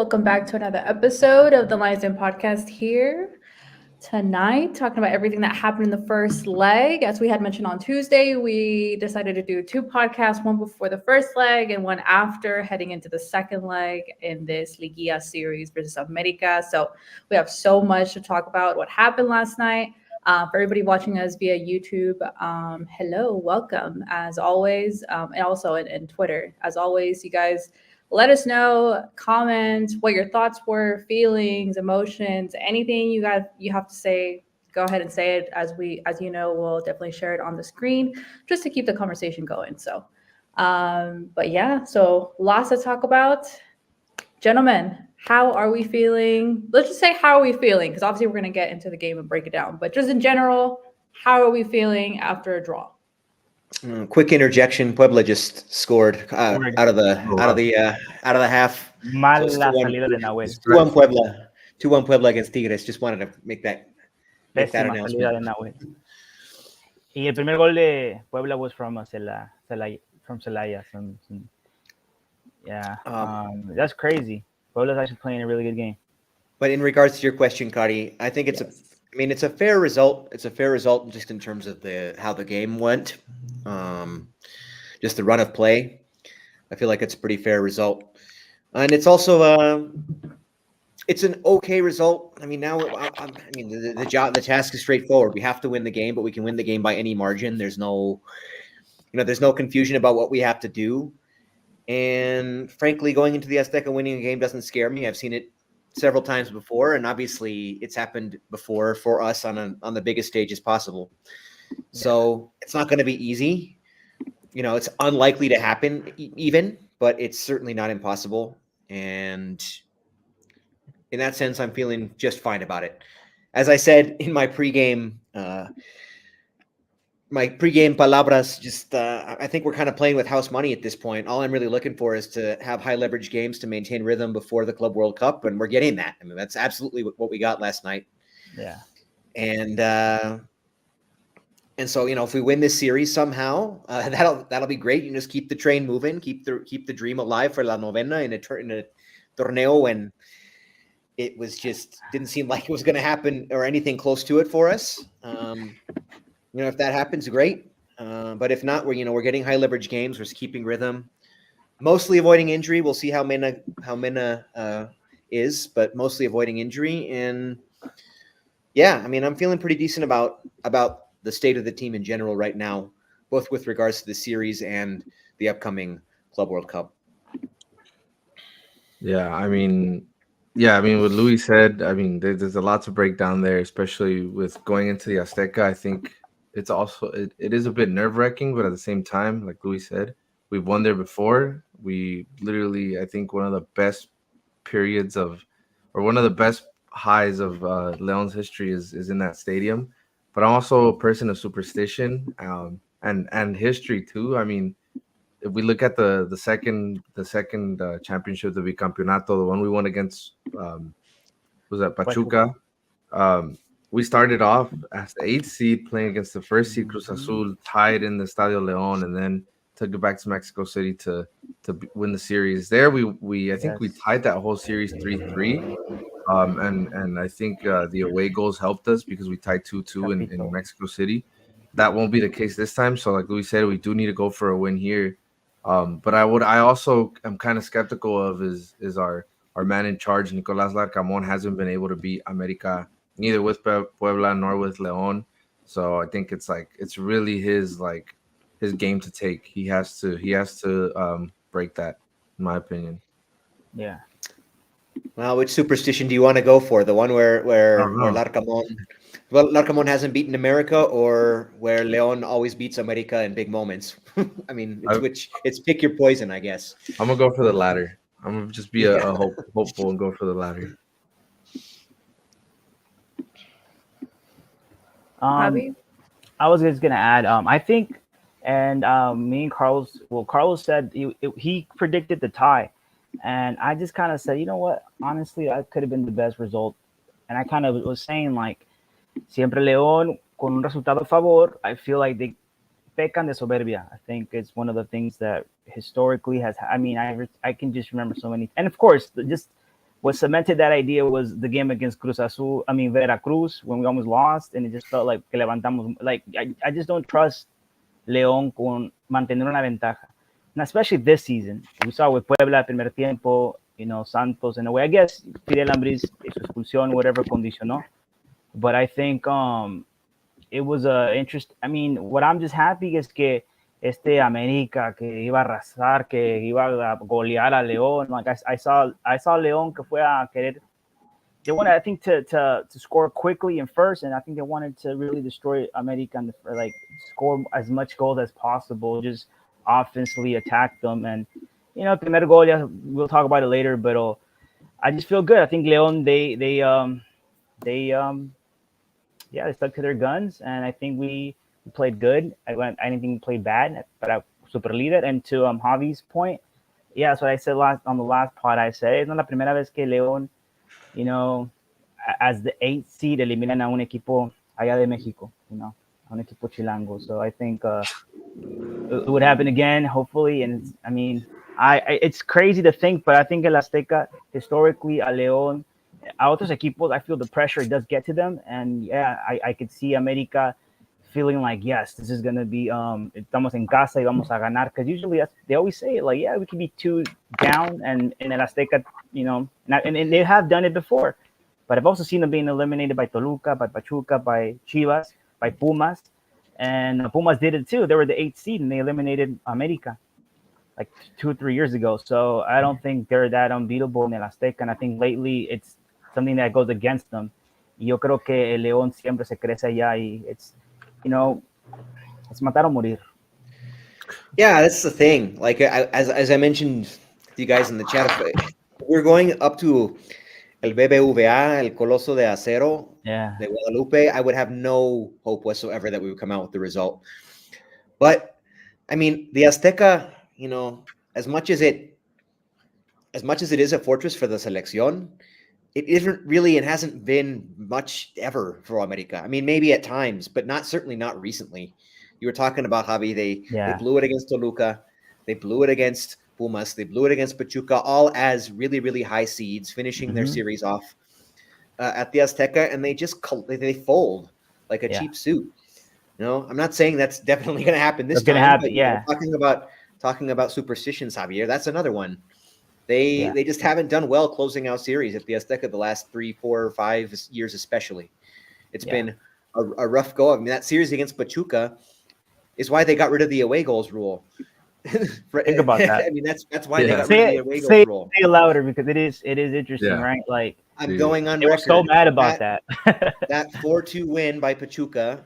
Welcome back to another episode of the Lions Den podcast here tonight, talking about everything that happened in the first leg. As we had mentioned on Tuesday, we decided to do two podcasts, one before the first leg and one after, heading into the second leg in this LIGUILLA series versus America. So we have so much to talk about what happened last night. For everybody watching us via YouTube, hello, welcome, as always, and also in Twitter. As always, you guys let us know, comment what your thoughts were, feelings, emotions, anything you have to say. Go ahead and say it. As you know, we'll definitely share it on the screen just to keep the conversation going. So, but yeah, so lots to talk about. Gentlemen, how are we feeling? Let's just say, how are we feeling? Because obviously we're going to get into the game and break it down. But just in general, how are we feeling after a draw? Quick interjection: Puebla just scored out of the half. Mala salida de Nahuel. 2-1 Puebla. 2-1 Puebla against Tigres. Just wanted to make that Pésima salida de Nahuel. Y el primer gol de Puebla was from Celaya. Yeah, that's crazy. Puebla's actually playing a really good game. But in regards to your question, Kari, I think it's a fair result. It's a fair result just in terms of how the game went. Just the run of play. I feel like it's a pretty fair result. And it's also it's an okay result. I mean, now the task is straightforward. We have to win the game, but we can win the game by any margin. There's no confusion about what we have to do. And frankly, going into the Azteca winning a game doesn't scare me. I've seen it several times before, and obviously it's happened before for us on the biggest stages possible. So it's not going to be easy. It's unlikely to happen even, but it's certainly not impossible. And in that sense, I'm feeling just fine about it. As I said in my pregame palabras, just I think we're kind of playing with house money at this point. All I'm really looking for is to have high leverage games to maintain rhythm before the Club World Cup, and we're getting that. I mean, that's absolutely what we got last night. Yeah. And so, if we win this series somehow, that'll be great. You can just keep the train moving, keep the dream alive for La Novena in a torneo when it was just didn't seem like it was going to happen or anything close to it for us. If that happens, great. But if not, we're getting high leverage games. We're just keeping rhythm, mostly avoiding injury. We'll see how Mena is, but mostly avoiding injury. And yeah, I mean, I'm feeling pretty decent about the state of the team in general right now, both with regards to the series and the upcoming Club World Cup. Yeah, I mean, what Luis said, I mean, there's a lot to break down there, especially with going into the Azteca. I think it's also it is a bit nerve-wracking, but at the same time, like Luis said, we've won there before. We literally, I think, one of the best periods one of the best highs of Leon's history is in that stadium. But I'm also a person of superstition and history too. I mean, if we look at the second championship, the Bicampeonato, the one we won against was that Pachuca. We started off as the 8th seed playing against the first seed Cruz Azul, tied in the Estadio León, and then took it back to Mexico City to win the series. There I think we tied that whole series 3-3. And I think the away goals helped us because we tied 2-2 in Mexico City. That won't be the case this time. So like Luis said, we do need to go for a win here. But I also am kind of skeptical of is our man in charge, Nicolás Larcamón, hasn't been able to beat America neither with Puebla nor with León. So I think it's really his game to take. He has to break that, in my opinion. Yeah. Well, which superstition do you want to go for? The one where Larcamón hasn't beaten America, or where León always beats America in big moments? I mean, it's pick your poison, I guess. I'm gonna go for the latter. I'm gonna just be a hopeful and go for the latter. Javi? I was just gonna add. I think, and me and Carlos. Well, Carlos said he predicted the tie. And I just kind of said, you know what? Honestly, that could have been the best result. And I kind of was saying, like, siempre León con un resultado a favor. I feel like they pecan de soberbia. I think it's one of the things that historically has. I mean, I can just remember so many. And of course, just what cemented that idea was the game against Veracruz, when we almost lost, and it just felt like que levantamos. Like I just don't trust León con mantener una ventaja, and especially this season. We saw with Puebla primer tiempo, Santos in a way. I guess Fidel Ambriz, su expulsión, whatever condicionó, but I think it was a interest. I mean, what I'm just happy is que América que iba a arrasar, que iba a golear a León. Like I saw León que fue a querer. They wanted, I think, to score quickly and first, and I think they wanted to really destroy América and like score as much goals as possible, just offensively attack them. And primer goal, yeah, we'll talk about it later, but I just feel good. I think León they stuck to their guns, and I think we played good. I didn't think we played bad, but I super líder. And to Javi's point, yeah, that's what I said on the last pod. I said, es no la primera vez que León, as the 8th seed, eliminan a un equipo allá de Mexico, a un equipo chilango. So I think it would happen again, hopefully. And it's crazy to think, but I think El Azteca, historically, a León, a otros equipos, I feel the pressure does get to them. And yeah, I could see América feeling like, yes, this is going to be, estamos en casa y vamos a ganar. Because usually they always say it, like, yeah, we can be 2 down. And in El Azteca, and they have done it before. But I've also seen them being eliminated by Toluca, by Pachuca, by Chivas, by Pumas. And Pumas did it too. They were the 8th seed and they eliminated América like 2 or 3 years ago. So I don't think they're that unbeatable in El Azteca. And I think lately it's something that goes against them. Yo creo que el León siempre se crece allá y it's matar o morir. Yeah, that's the thing. Like as I mentioned to you guys in the chat, we're going up to El BBVA, El Coloso de Acero, de Guadalupe. I would have no hope whatsoever that we would come out with the result. But I mean, the Azteca, as much as it is a fortress for the selección, it isn't really, it hasn't been much ever for America. I mean, maybe at times, but certainly not recently. You were talking about Javi. They blew it against Toluca. They blew it against Pumas. They blew it against Pachuca, all as really, really high seeds, finishing their series off at the Azteca, and they fold like a cheap suit. I'm not saying that's definitely going to happen this time. Happen, but, yeah. Talking about superstitions, Javier, that's another one. They just haven't done well closing out series at the Azteca the last 3, 4, 5 years, especially. It's been a rough go. I mean, that series against Pachuca is why they got rid of the away goals rule. Think about that. I mean, that's why they got rid of the away goals rule. Say it louder because it is interesting, right? Like I'm going on record. record. So mad about that. That 4-2 win by Pachuca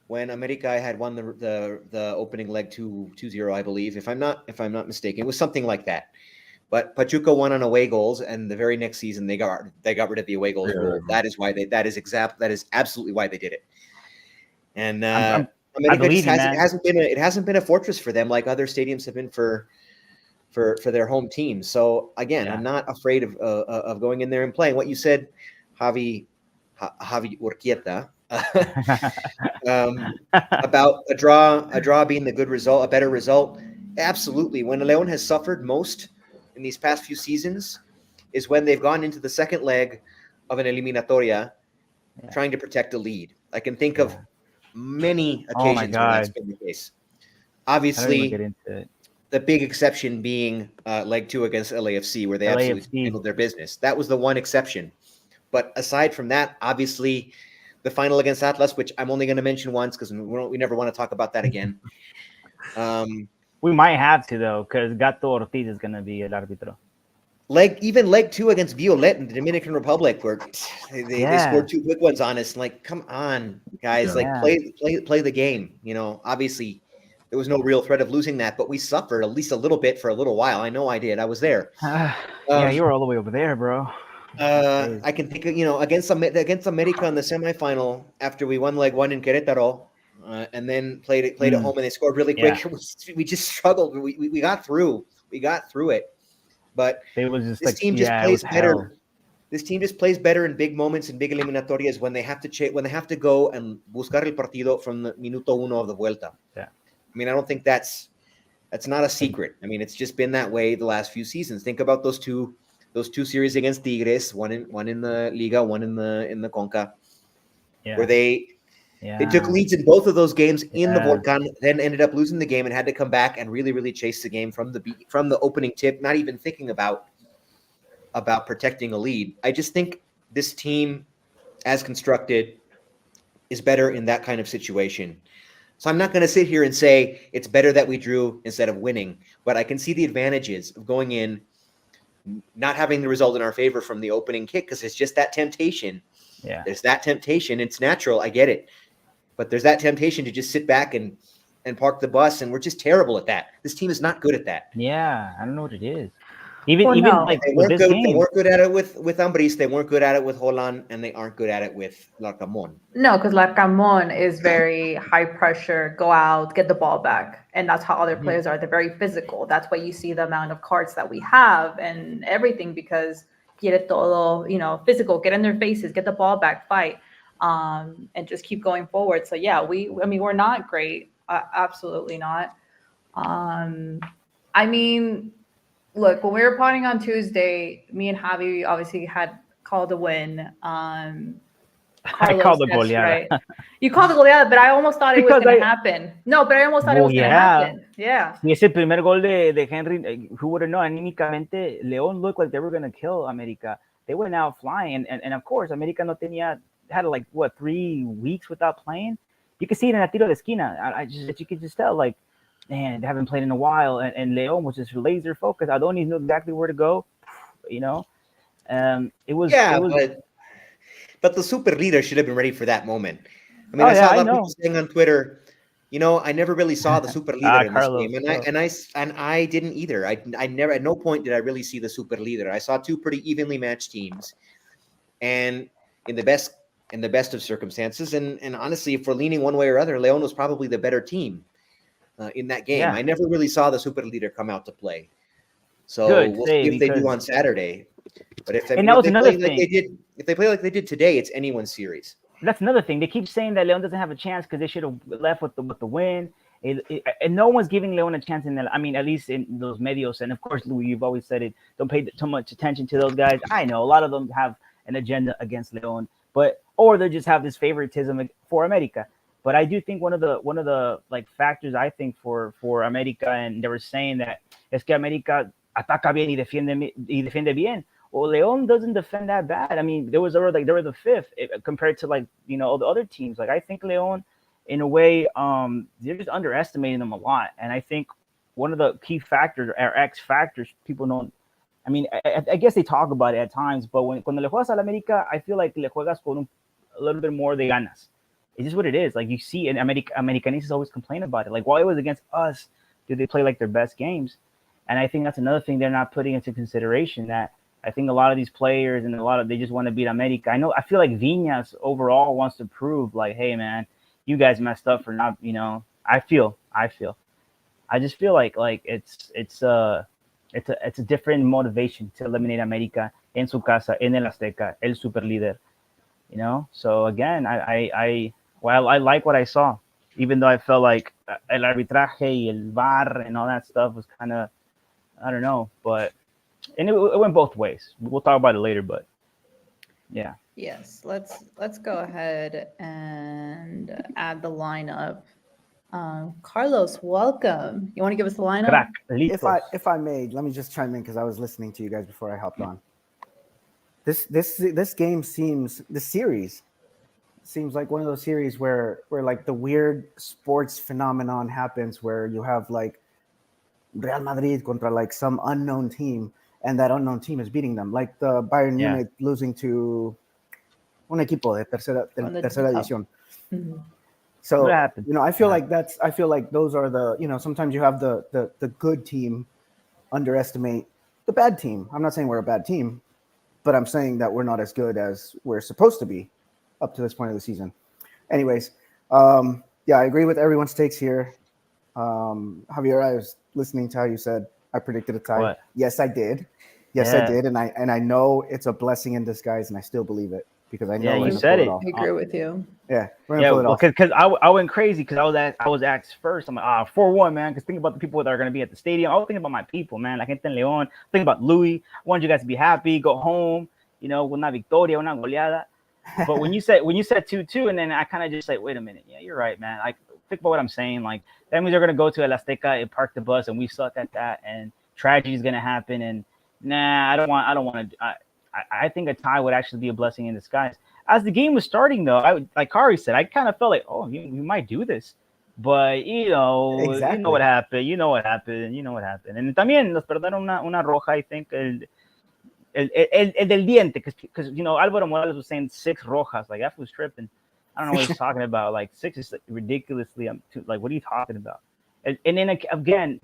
when America had won the opening leg 2-0, I believe, if I'm not mistaken. It was something like that. But Pachuca won on away goals, and the very next season they got rid of the away goals rule. That is absolutely why they did it. And America it hasn't been a fortress for them like other stadiums have been for their home teams. So again, I'm not afraid of going in there and playing. What you said, Javi Urquieta, about a draw being the good result, a better result. Absolutely. When León has suffered most in these past few seasons is when they've gone into the second leg of an eliminatoria trying to protect a lead. I can think of many occasions when that's been the case. Obviously, the big exception being leg 2 against LAFC, where they absolutely handled their business. That was the one exception. But aside from that, obviously, the final against Atlas, which I'm only going to mention once because we never want to talk about that again. We might have to, though, because Gato Ortiz is going to be el árbitro. Even leg 2 against Violet in the Dominican Republic, where they scored 2 quick ones on us. Like, come on, guys! Play the game. Obviously, there was no real threat of losing that, but we suffered at least a little bit for a little while. I know I did. I was there. You were all the way over there, bro. I can think of against America in the semifinal after we won leg 1 in Querétaro. And then played at home, and they scored really quick. Yeah. We just struggled. We got through. We got through it. But this team just plays better. This team just plays better in big moments and big eliminatorias when they have to go and buscar el partido from the minuto uno of the vuelta. Yeah. I mean, I don't think that's not a secret. I mean, it's just been that way the last few seasons. Think about those two those two series against Tigres, one in the Liga, one in the Conca, where they took leads in both of those games in the Volcan, then ended up losing the game and had to come back and really, really chase the game from the opening tip, not even thinking about protecting a lead. I just think this team, as constructed, is better in that kind of situation. So I'm not going to sit here and say it's better that we drew instead of winning, but I can see the advantages of going in, not having the result in our favor from the opening kick, because it's just that temptation. Yeah. There's that temptation. It's natural. I get it. But there's that temptation to just sit back and park the bus, and we're just terrible at that. This team is not good at that. Yeah, I don't know what it is. Even no. like they with weren't this good. game, They weren't good at it with Ambris. They weren't good at it with Holland, and they aren't good at it with Larcamón. No, because Larcamón is very high pressure, go out, get the ball back. And that's how other players are. They're very physical. That's why you see the amount of cards that we have and everything, because quiere todo, physical, get in their faces, get the ball back, fight, and just keep going forward. So yeah, we're not great. Absolutely not. Look, when we were potting on Tuesday, me and Javi obviously had called a win. I Carlos, called the that's goleada. right. You called the goleada, but I almost thought it was Because going to happen. No, but I almost thought it was going to happen. Yeah. Y ese primer gol de Henry, who would have known? Anímicamente, León looked like they were going to kill América. They went out flying, and of course, América had like 3 weeks without playing. You could see it in a tiro de esquina. You could just tell, like, man, they haven't played in a while, and León was just laser focused. Adonis knew exactly where to go. It was but the super leader should have been ready for that moment. I mean, I saw a lot of people saying on Twitter, I never really saw the super leader in this Carlos, game, and I didn't either. I never, at no point did I really see the super leader. I saw two pretty evenly matched teams, and in the best of circumstances, and honestly, if we're leaning one way or other, León was probably the better team in that game. I never really saw the super leader come out to play. So we'll see if they do on Saturday. But if they play like they did today, it's anyone's series. That's another thing. They keep saying that León doesn't have a chance because they should have left with the win. And no one's giving León a chance at least in those medios. And of course, Louis, you've always said it. Don't pay too much attention to those guys. I know a lot of them have an agenda against León, or they just have this favoritism for América. But I do think one of the like factors I think for América, and they were saying that es que América ataca bien y defiende bien. Well, León doesn't defend that bad. I mean, they were the fifth compared to all the other teams. Like, I think León, in a way, they're just underestimating them a lot. And I think one of the key factors or X factors people don't. I mean, I guess they talk about it at times, but cuando le juegas al América, I feel like le juegas con a little bit more de ganas. It's just what it is. Like, you see, and Americanistas always complain about it. Like, while it was against us, do they play like their best games? And I think that's another thing they're not putting into consideration, that I think a lot of these players and they just want to beat América. I feel like Viñas overall wants to prove, like, hey, man, you guys messed up for not, I just feel like it's a different motivation to eliminate América en su casa, en el Azteca, el super líder, So again, I like what I saw, even though I felt like el arbitraje y el VAR and all that stuff was kind of, I don't know, and it went both ways. We'll talk about it later, but yeah. Yes, let's go ahead and add the lineup. Carlos, welcome. You want to give us the lineup? Crack, if I may, let me just chime in because I was listening to you guys before I hopped on. This game series seems like one of those series where like the weird sports phenomenon happens, where you have like Real Madrid contra like some unknown team, and that unknown team is beating them, like the Bayern Munich losing to un equipo de tercera división. Mm-hmm. So I feel like those are the sometimes you have the good team underestimate the bad team. I'm not saying we're a bad team, but I'm saying that we're not as good as we're supposed to be up to this point of the season. Anyways, I agree with everyone's takes here. Javier, I was listening to how you said I predicted a tie. What? Yes, I did. I did, and I know it's a blessing in disguise, and I still believe it. because I know Yeah, we're you gonna said pull it. it off. I agree with you. Yeah, we're gonna Yeah, pull it off. because I went crazy because I was asked first. I'm like 4-1, man. Because think about the people that are gonna be at the stadium. I was thinking about my people, man. Like gente en León. Think about Louis. I wanted you guys to be happy, go home. You know, una victoria, una goleada. But when you said 2-2, and then I kind of just like, wait a minute. Yeah, you're right, man. Like think about what I'm saying. Like that means they're gonna go to El Azteca and park the bus, and we suck at that, and tragedy is gonna happen. And nah, I don't want to. I think a tie would actually be a blessing in disguise. As the game was starting, though, like Kari said, I kind of felt like, oh, you might do this, but you know Exactly. what happened. You know what happened. And también nos perdonaron una roja. I think el del diente, because you know Alvaro Morales was saying 6 rojas. Like that was tripping. I don't know what he's talking about. Like 6 is like, ridiculously. Like what are you talking about? And then again.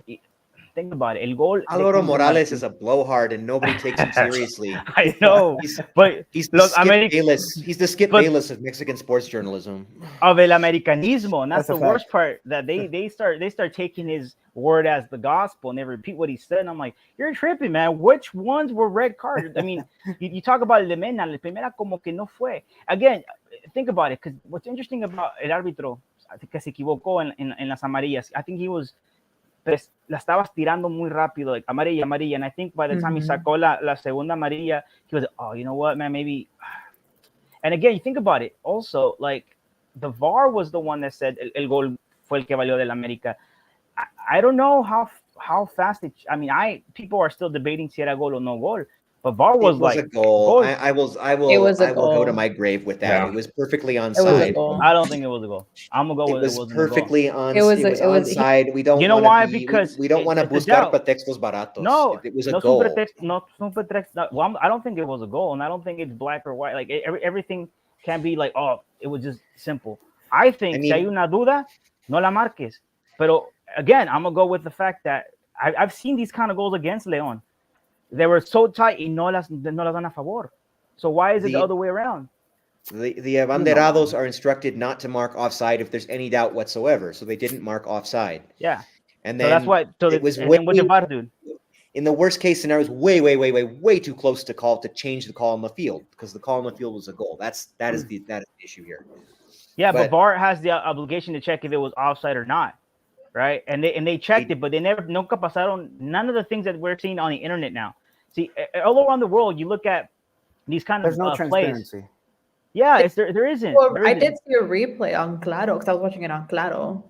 Think about it. El gol. Alvaro Morales is a blowhard, and nobody takes him seriously. I know, but He's the los Skip Bayless. He's the Skip but- Bayless of Mexican sports journalism. of el americanismo, and that's That's the a worst part. That they start taking his word as the gospel, and they repeat what he said. And I'm like, you're tripping, man. Which ones were red cards? I mean, you talk about el de Mena, la primera como que no fue. Again, think about it, because what's interesting about el árbitro, I think que se equivocó en las amarillas. I think he was. Pues, la estabas tirando muy rápido, like amarilla, and I think by the time he sacó la segunda amarilla, he was like, oh, you know what, man, maybe. And again, you think about it, also, like, the VAR was the one that said el gol fue el que valió del América. I don't know how fast it. I mean, people are still debating si era gol or no gol, but VAR was, like a goal. Goal. I will go to my grave with that. Yeah. It was perfectly It was a onside. goal. I don't think it was a goal. I'm gonna go It with was it wasn't a goal. perfectly on. It was onside. We don't. You know wanna why? be- Because we don't want to it's a buscar doubt. pretextos baratos. No, it was a no goal. Well, I don't think it was a goal, and I don't think it's black or white. Like everything can be like, oh, it was just simple. I think si hay una duda, no la marques. Pero again, I'm gonna go with the fact that I've seen these kind of goals against León. They were so tight y no las dan a favor. So why is it the other way around? The abanderados are instructed not to mark offside if there's any doubt whatsoever. So they didn't mark offside. Yeah. And So then that's why. So it was and then what the VAR do? in the worst case scenario, it was way too close to change the call on the field, because the call on the field was a goal. That is the issue here. Yeah, but But- VAR has the obligation to check if it was offside or not, right? And they checked it, but they nunca pasaron none of the things that we're seeing on the internet now. See, all around the world, you look at these kind There's of no plays. transparency. Yeah, there isn't. Well, There I isn't. did see a replay on Claro because I was watching it on Claro.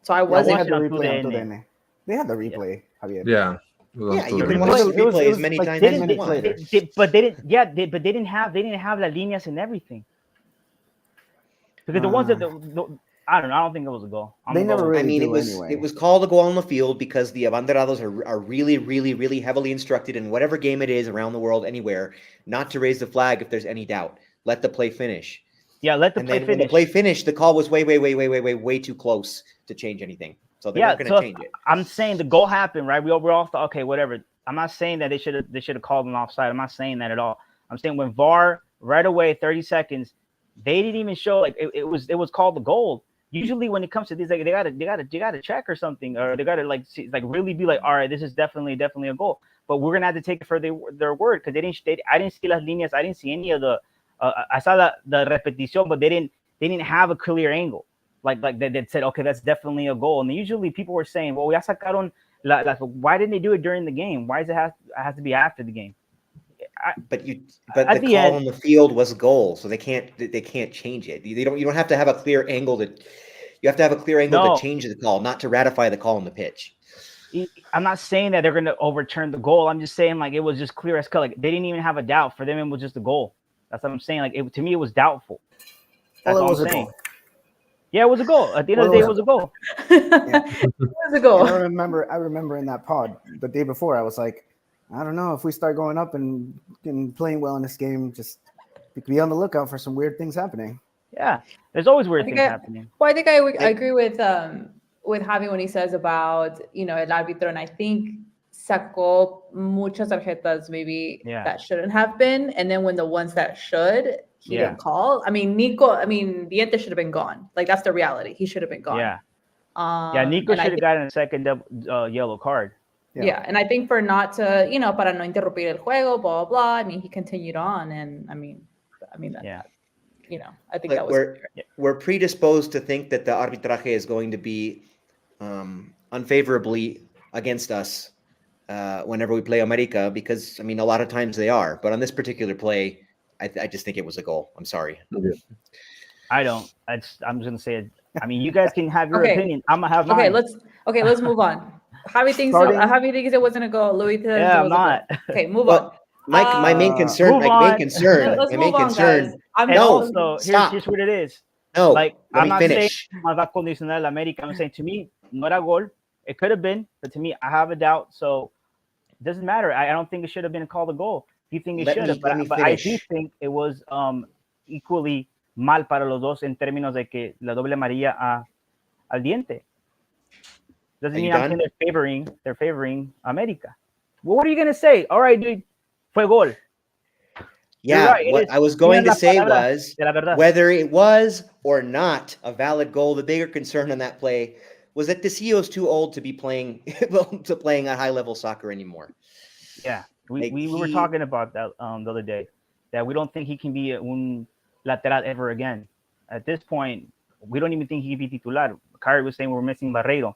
So I Yeah, they wasn't. had the on replay on TUDN. TUDN. They had the replay, Javier. Yeah. Yeah, you It can was- watch the it was- replay it as was many like times 10 as you minutes want. later. But they didn't. Yeah, but they didn't have la líneas and everything. Because the ones that I don't know. I don't think it was a goal. They never really I mean, do it was anyway. it was called a goal on the field because the abanderados are really, really, really heavily instructed in whatever game it is around the world, anywhere, not to raise the flag if there's any doubt. Let the play finish. Yeah, let the And play then when the finish. play finished, the call was way too close to change anything. So they weren't going to change it. I'm saying the goal happened, right? We all thought, okay, whatever. I'm not saying that they should have called an offside. I'm not saying that at all. I'm saying when VAR right away, 30 seconds, they didn't even show like it was called the goal. Usually when it comes to these, like they gotta check or something, or they gotta like really be like, all right, this is definitely a goal. But we're gonna have to take it for their word, because I didn't see las líneas. I didn't see any of the. I saw the repetición, but they didn't have a clear angle. Like they said, okay, that's definitely a goal. And usually people were saying, well, ya sacaron why didn't they do it during the game? Why does it have to be after the game? But At the the call end- on the field was goal, so they can't change it. You don't have to have a clear angle you have to have a clear angle No. to change the call, not to ratify the call on the pitch. I'm not saying that they're going to overturn the goal. I'm just saying like it was just clear as color. Like, they didn't even have a doubt. For them, it was just a goal. That's what I'm saying. Like to me, it was doubtful. That's Well, it all was I'm a saying. goal. Yeah, it was a goal. At the end of the day, it was a goal. It was a And goal. I remember in that pod the day before, I was like, I don't know if we start going up and playing well in this game, just be on the lookout for some weird things happening. Yeah, there's always weird think things I- happening. Well, I think I agree with Javi when he says about el árbitro, and I think sacó muchas tarjetas maybe Yeah. that shouldn't have been, and then when the ones that should, he Yeah. didn't call. I mean, Diente should have been gone. Like that's the reality. He should have been gone. Yeah, yeah. Nico and I should have gotten a second yellow card. Yeah, and I think for not to, para no interrumpir el juego, blah, blah, blah. I mean, he continued on, and I mean, I mean, Yeah. I think Look, that was we're predisposed to think that the arbitraje is going to be unfavorably against us whenever we play America, because I mean, a lot of times they are. But on this particular play, I just think it was a goal. I'm sorry. I don't. I'm just gonna say it. I mean, you guys can have your Okay. opinion. I'm gonna have okay. mine. Let's move on. Javi thinks Starting- Javi thinks it wasn't a goal. Louis says Yeah, it was I'm a not. goal. Okay, move Well, on. my main concern, move on. Let's move on, guys. And No, also, stop. here's what it is. No, Like, let I'm me not finish. saying más va a condicionar al América. I'm saying, to me, no era gol. It could have been, but to me, I have a doubt. So it doesn't matter. I don't think it should have been called a goal. You think it should have, Let me but I do finish. think it was equally mal para los dos en términos de que la doble amarilla al diente. Doesn't Are you mean I'm done? saying they're favoring América. Well, what are you gonna say? All right, dude, fue gol. Yeah, right, it what is. I was going Tienen to las say palabras was de la verdad. whether it was or not a valid goal, the bigger concern on that play was that Tecillo's too old to be playing at high level soccer anymore. Yeah, Like, we were talking about that the other day, that we don't think he can be un lateral ever again. At this point, we don't even think he can be titular. Kyrie was saying we're missing Barreiro,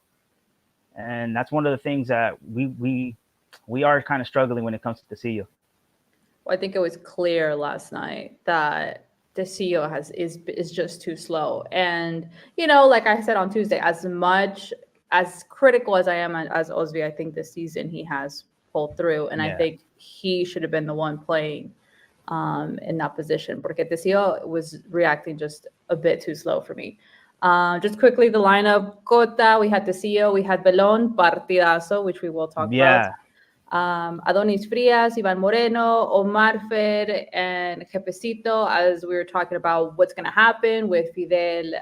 and that's one of the things that we are kind of struggling when it comes to Tecillo. I think it was clear last night that the CEO is just too slow. And like I said on Tuesday, as critical as I am as Osvi, I think this season he has pulled through, and I think he should have been the one playing in that position. Porque the CEO was reacting just a bit too slow for me. Just quickly, the lineup: Cota, we had the CEO, we had Belon, partidazo, which we will talk about. Adonis Frias, Ivan Moreno, Omar Fer, and Jefecito, as we were talking about what's going to happen with Fidel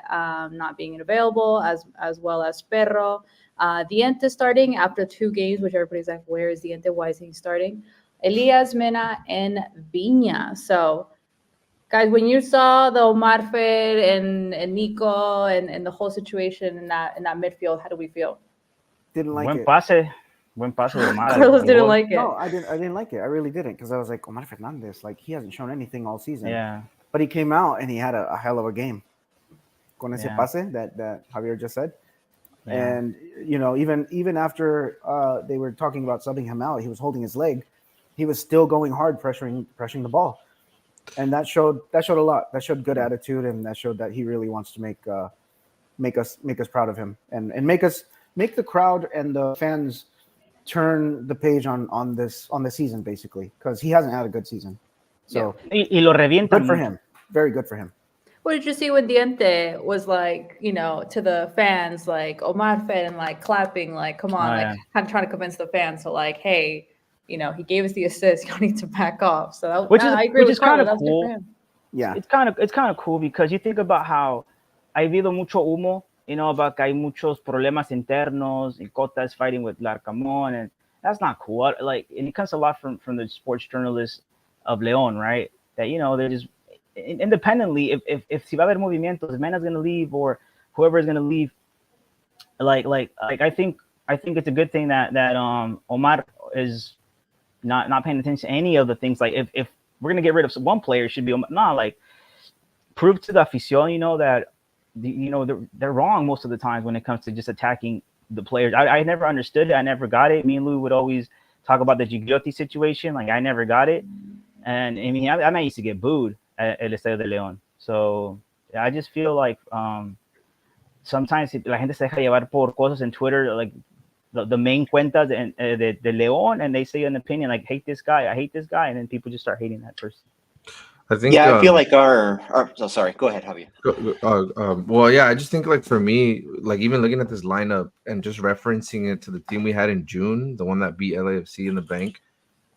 not being available, as well as Perro. Diente starting after 2 games, which everybody's like, where is Diente? Why is he starting? Elias, Mena, and Viña. So, guys, when you saw the Omar Fer and Nico and the whole situation in that midfield, how do we feel? Didn't like it. Buen pase de Omar. Carlos didn't like it. No, I didn't like it. I really didn't, because I was like, Omar Fernandez, like, he hasn't shown anything all season. Yeah. But he came out and he had a hell of a game. Con ese pase that Javier just said. Yeah. And even after they were talking about subbing him out, he was holding his leg. He was still going hard, pressuring the ball, and that showed a lot. That showed good attitude, and that showed that he really wants to make us proud of him, and make the crowd and the fans turn the page on the season, basically, because he hasn't had a good season. So y lo revientan. Good for him. Very good for him. What did you see when Diente was like, to the fans, like Omar Fer, and like clapping, like, come on, kind of trying to convince the fans, so like, hey, he gave us the assist, you need to back off. So I agree with Carlos. That's good for him. Yeah, it's kind of cool, because you think about how ha habido mucho humo, about que hay muchos problemas internos, and Cota is fighting with Larcamón, and that's not cool. Like, and it comes a lot from the sports journalists of León, right? That they're just independently. If si va a haber movimientos, Mena's gonna leave or whoever is gonna leave. Like I think it's a good thing that Omar is not paying attention to any of the things. Like, if we're gonna get rid of one player, it should be Omar. Nah, like, prove to the afición, that they're wrong most of the times when it comes to just attacking the players. I never understood it. I never got it. Me and Lou would always talk about the Gigliotti situation. Like, I never got it. And I mean, I used to get booed at El Estadio de León. So I just feel like sometimes la gente se deja llevar por cosas en Twitter, like the main cuentas de León, and they say an opinion like, hate this guy, I hate this guy, and then people just start hating that person. I think. I feel like our oh, sorry. Go ahead, Javier. Well, yeah, I just think, like, for me, like, even looking at this lineup and just referencing it to the team we had in June, the one that beat LAFC in the bank,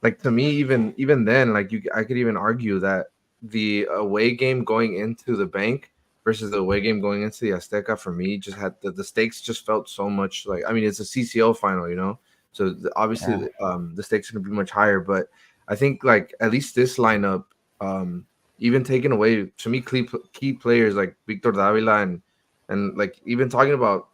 like, to me, even then, like, I could even argue that the away game going into the bank versus the away game going into the Azteca, for me, just had the stakes just felt so much like, I mean, it's a CCL final, so obviously the stakes are going to be much higher. But I think, like, at least this lineup, even taking away, to me, key players like Victor Davila and like, even talking about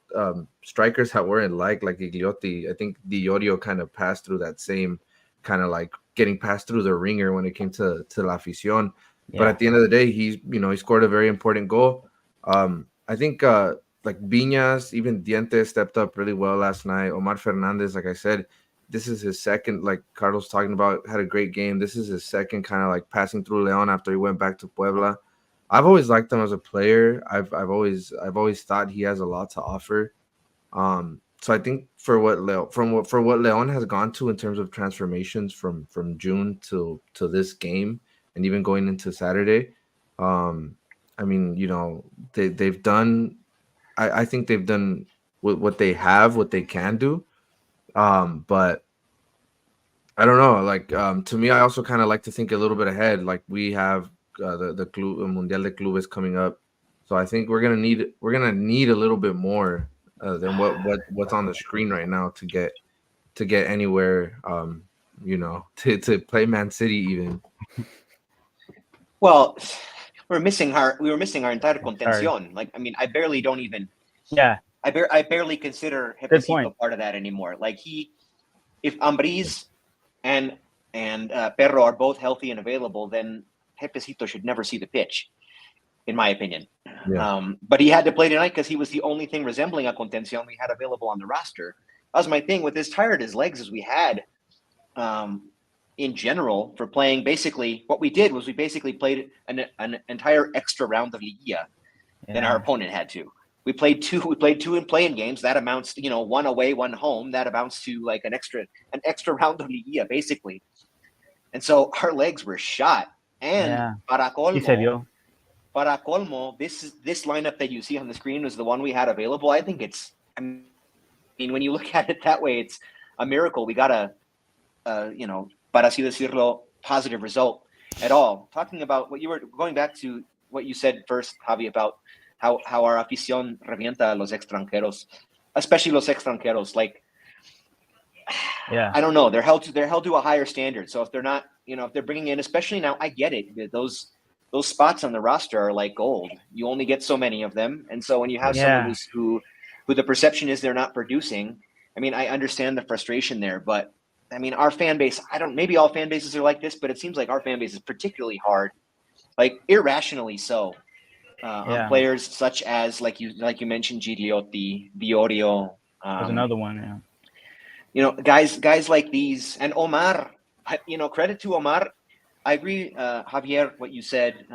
strikers that weren't like Gigliotti, I think Diorio kind of passed through that same kind of, like, getting passed through the ringer when it came to La Afición. But at the end of the day, he scored a very important goal. I think like Viñas, even Diente stepped up really well last night. Omar Fernandez, like I said, this is his second, like Carlos talking about, had a great game. This is his second kind of like passing through León after he went back to Puebla. I've always liked him as a player. I've always thought he has a lot to offer. So I think for what León has gone to in terms of transformations from June to this game and even going into Saturday, I mean, they've done. I think they've done what they have, what they can do. But I don't know. Like to me, I also kind of like to think a little bit ahead. Like we have the Mundial de Clubes coming up, so I think we're gonna need a little bit more than what's on the screen right now to get anywhere. To play Man City even. Well, we were missing our entire contención. Like, I mean, I barely consider Jefecito part of that anymore. Like if Ambriz and Perro are both healthy and available, then Jefecito should never see the pitch, in my opinion. Yeah. But he had to play tonight because he was the only thing resembling a contención we had available on the roster. That was my thing with as tired as legs as we had. In general, for playing, basically what we did was we basically played an entire extra round of Liguilla than our opponent had to. We played two in playing games. That amounts to, one away, one home. That amounts to like an extra round of Liguilla, basically. And so our legs were shot. And para colmo, this lineup that you see on the screen was the one we had available. I think I mean, when you look at it that way, it's a miracle. We got para así decirlo, positive result at all. Talking about what you were going back to what you said first, Javi, about how our afición revienta a los extranjeros, especially los extranjeros. Like, I don't know, they're held to a higher standard. So if they're not, if they're bringing in, especially now, I get it. Those spots on the roster are like gold. You only get so many of them, and so when you have someone who the perception is they're not producing, I mean, I understand the frustration there, but I mean, our fan base, maybe all fan bases are like this, but it seems like our fan base is particularly hard, like irrationally so, on players such as, like you mentioned, Gigliotti, Biorio. There's another one, guys like these, and Omar, credit to Omar. I agree, Javier, what you said.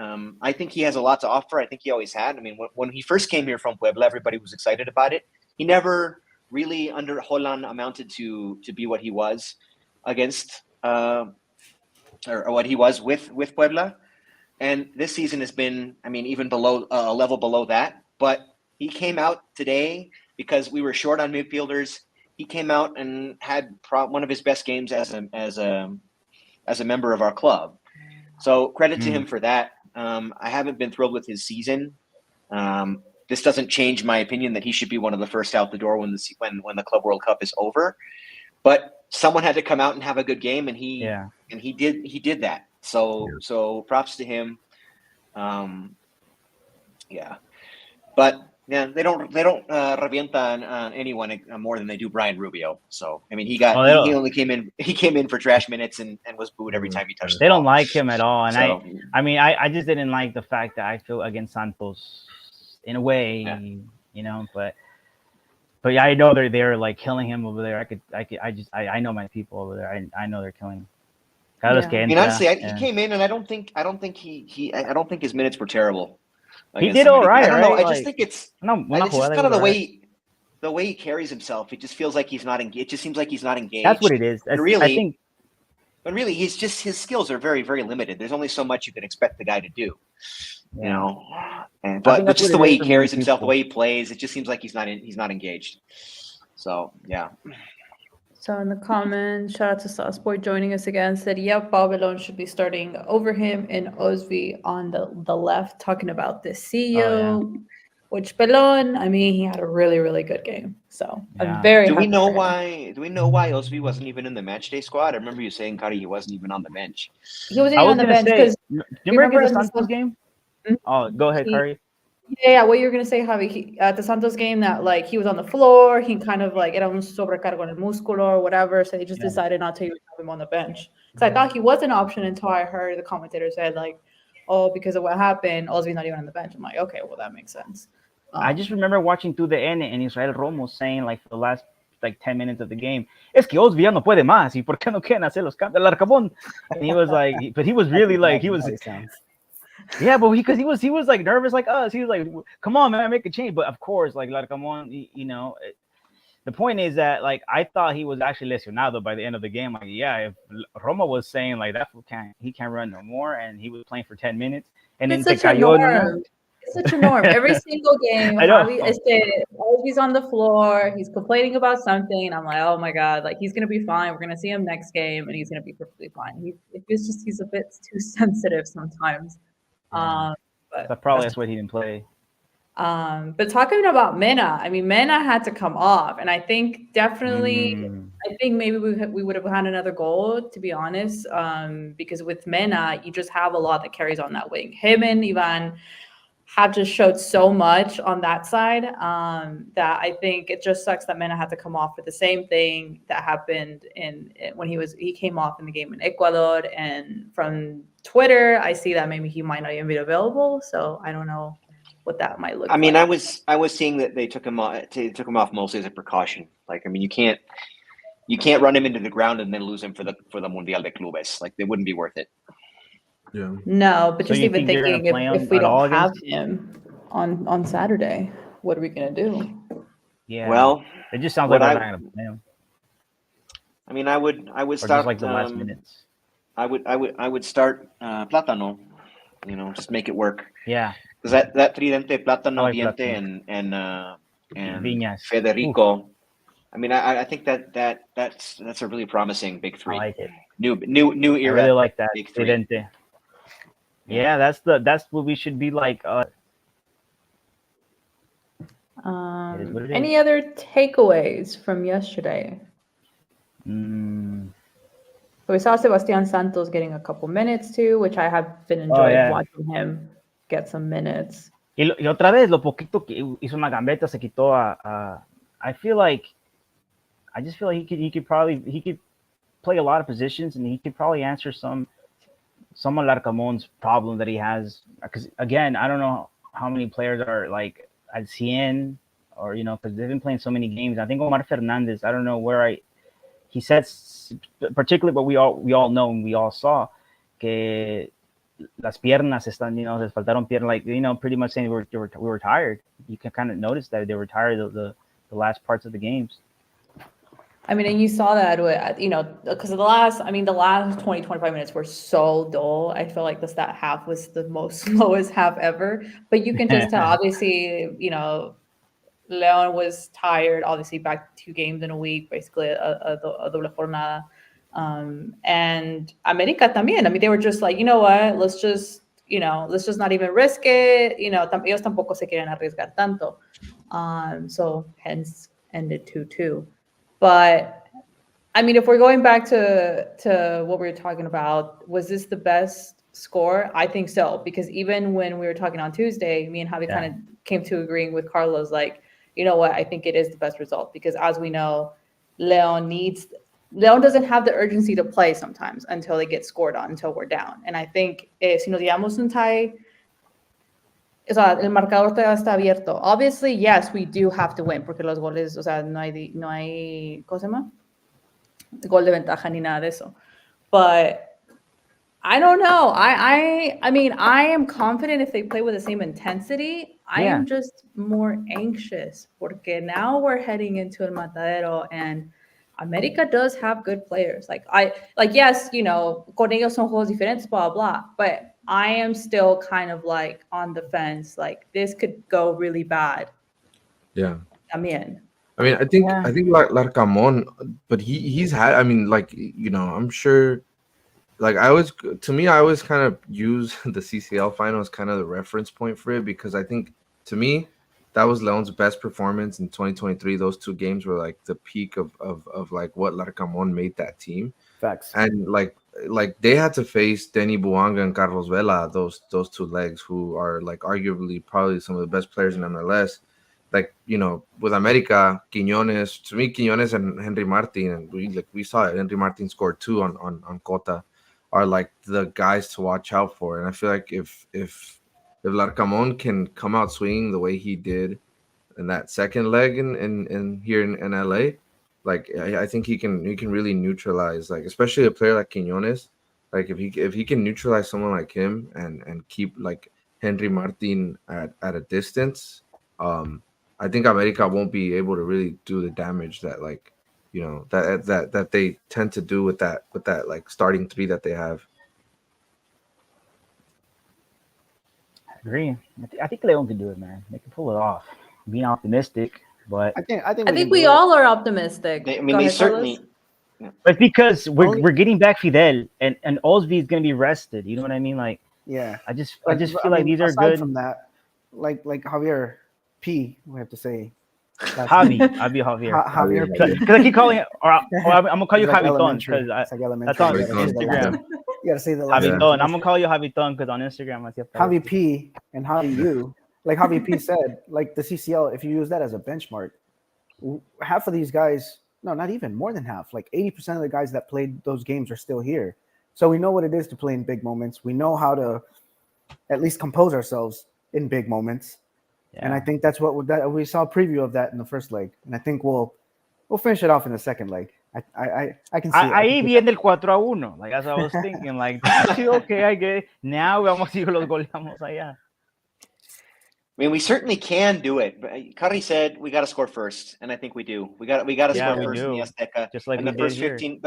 I think he has a lot to offer. I think he always had. I mean, when he first came here from Puebla, everybody was excited about it. He never really under Holland amounted to be what he was against or what he was with Puebla, and this season has been, I mean, even below a level below that. But he came out today because we were short on midfielders. He came out and had one of his best games as a member of our club. So credit to him for that. I haven't been thrilled with his season. This doesn't change my opinion that he should be one of the first out the door when the Club World Cup is over. But someone had to come out and have a good game, and he did that. So props to him. But they don't revienta on anyone more than they do Brian Rubio. So I mean, he only came in for trash minutes and was booed every time he touched. They don't like him at all, and I just didn't like the fact that I feel against Santos. In a way, but yeah, I know they're like killing him over there. I know my people over there. I know they're killing him. I mean, honestly, he came in, and I don't think his minutes were terrible. He did all right. I don't know. Right? I just think it's just kind of the way he carries himself. It just feels like he's not engaged. It just seems like he's not engaged. That's what it is. But really, his skills are very, very limited. There's only so much you can expect the guy to do. But just the way he carries himself, the way he plays, it just seems like he's not engaged. So yeah. So in the comments, shout out to Sauceboy joining us again. Said, "Yep, Babylon should be starting over him and Osvi on the left." Talking about this CEO, which Pelon, I mean, he had a really, really good game. So I'm very. Do we know why Osvi wasn't even in the match day squad? I remember you saying, Kari, he wasn't even on the bench. He wasn't even on the bench because. Do you remember the Santos game? Oh, go ahead, Kari. Yeah, what you're gonna say, Javi? At the Santos game, that like he was on the floor, he kind of like era un sobrecargo en el músculo or whatever, so they just decided not to have him on the bench. Because I thought he was an option until I heard the commentator said like, oh, because of what happened, Osby's not even on the bench. I'm like, okay, well, that makes sense. I just remember watching through the end and Israel Romo saying like for the last like 10 minutes of the game, es que Osby ya no puede más. ¿Y por qué no quieren hacer los cambios? El Arcamón. And he was like, but he was really like, he was, yeah, but because he was like nervous like us. He was like, come on, man, make a change. But of course, like Larcamón, you know, the point is that like I thought he was actually lesionado by the end of the game. Like, yeah, if Roma was saying like that he can't run no more, and he was playing for 10 minutes, and it's then such a norm. It's such a norm. Every single game, Osby's on the floor. He's complaining about something. I'm like, oh my god, like he's gonna be fine. We're gonna see him next game, and he's gonna be perfectly fine. He's a bit too sensitive sometimes. But probably that's why he didn't play. But talking about Mena, I mean, Mena had to come off, and I think definitely, I think maybe we would have had another goal, to be honest, because with Mena, you just have a lot that carries on that wing. Him and Ivan have just showed so much on that side that I think it just sucks that Mena had to come off for the same thing that happened when he came off in the game in Ecuador. And from Twitter, I see that maybe he might not even be available, so I don't know what that might look like. I mean, I was seeing that they took him off mostly as a precaution. Like, I mean, you can't run him into the ground and then lose him for the Mundial de Clubes. Like, it wouldn't be worth it. Yeah. No, but So just even thinking if we don't have against him on Saturday, what are we gonna do? Yeah. Well, it just sounds like we're not gonna play him. I mean, I would Or start just like the last minutes. I would start Plátano. You know, just make it work. Yeah. Because that Tridente, Plátano, like Diente, Plátano. and Viñas. Federico. Ooh. I mean, I think that's a really promising big three. I like it. New era. I really like that. Big three. Tridente. Yeah, that's what we should be like. Any other takeaways from yesterday? So we saw Sebastián Santos getting a couple minutes too, which I have been enjoying watching him get some minutes. Y otra vez, lo poquito que hizo una gambeta, se quitó I just feel like he could play a lot of positions, and he could probably answer some of Larcamon's problem that he has. Because again, I don't know how many players are like at 100, or you know, because they've been playing so many games. I think Omar Fernandez. I don't know he said particularly what we all know and we all saw, que las piernas están, you know, les faltaron piernas, like, you know, pretty much saying we were tired. You can kind of notice that they were tired of the last parts of the games. I mean, and you saw that with, you know, because the last 20, 25 minutes were so dull. I feel like that half was the most slowest half ever. But you can just tell, obviously, you know, Leon was tired, obviously back 2 games in a week, basically a doble jornada. And America también. I mean, they were just like, you know what, let's just not even risk it. You know, ellos tampoco se quieren arriesgar tanto. So hence ended 2-2. But I mean, if we're going back to what we were talking about, was this the best score? I think so, because even when we were talking on Tuesday, me and Javi kind of came to agreeing with Carlos, like, you know what, I think it is the best result, because as we know, Leon doesn't have the urgency to play sometimes until they get scored on, until we're down. And I think si nos llevamos un tie, o sea, el marcador todavía está abierto. Obviously, yes, we do have to win, porque los goles, o sea, no hay, ¿cómo se llama? Gol de ventaja ni nada de eso. But I don't know. I mean, I am confident if they play with the same intensity. I am just more anxious, porque now we're heading into El Matadero, and America does have good players. Yes, you know, con ellos son juegos diferentes, blah, blah, but I am still kind of like on the fence. Like, this could go really bad. Yeah. I mean, I think Larcamón, but he's had, I mean, like, you know, I'm sure, like, I always kind of use the CCL final as kind of the reference point for it, because I think, to me, that was Leon's best performance in 2023. Those 2 games were like the peak of like what Larcamón made that team. Facts. And like they had to face Denny Buanga and Carlos Vela, those 2 legs, who are like arguably probably some of the best players in MLS. Like, you know, with America, Quiñones and Henry Martin, and we saw it. Henry Martin scored 2 on Cota. are like the guys to watch out for. And I feel like if Larcamon can come out swinging the way he did in that second leg in here in LA, like I think he can really neutralize, like especially a player like Quinones. Like if he can neutralize someone like him and keep like Henry Martin at a distance, I think America won't be able to really do the damage that like that they tend to do with that like starting three that they have. I agree. I think Leon can do it, man. They can pull it off. Being optimistic, but I think we all are optimistic. They Go ahead, certainly. Carlos. But because we're getting back Fidel and Osby is gonna be rested. You know what I mean? Like Yeah. I just But feel like these are aside good. from that, like Javier P, we have to say. Javi, I'll be Javier. Javier P. Because I keep calling it, or I'm gonna call you It's like Javiton elementary. because It's like elementary. that's on You gotta say the Instagram. last- You gotta say the last Javiton. name. I'm gonna call you Javiton because on Instagram I see Javi P and Javi U. Like Javi P said, like the CCL, if you use that as a benchmark, half of these guys, no, not even, more than half, like 80% of the guys that played those games are still here. So we know what it is to play in big moments. We know how to at least compose ourselves in big moments. Yeah. And I think that's what we saw a preview of that in the first leg. And I think we'll finish it off in the second leg. I can see it. Ahí viene el 4-1. Like, as I was thinking, like, okay, I get it. Now vamos a ir los goleamos allá. I mean, we certainly can do it. But Kari said we got to score first, and I think we do. We got to score first in the Azteca. Just like and the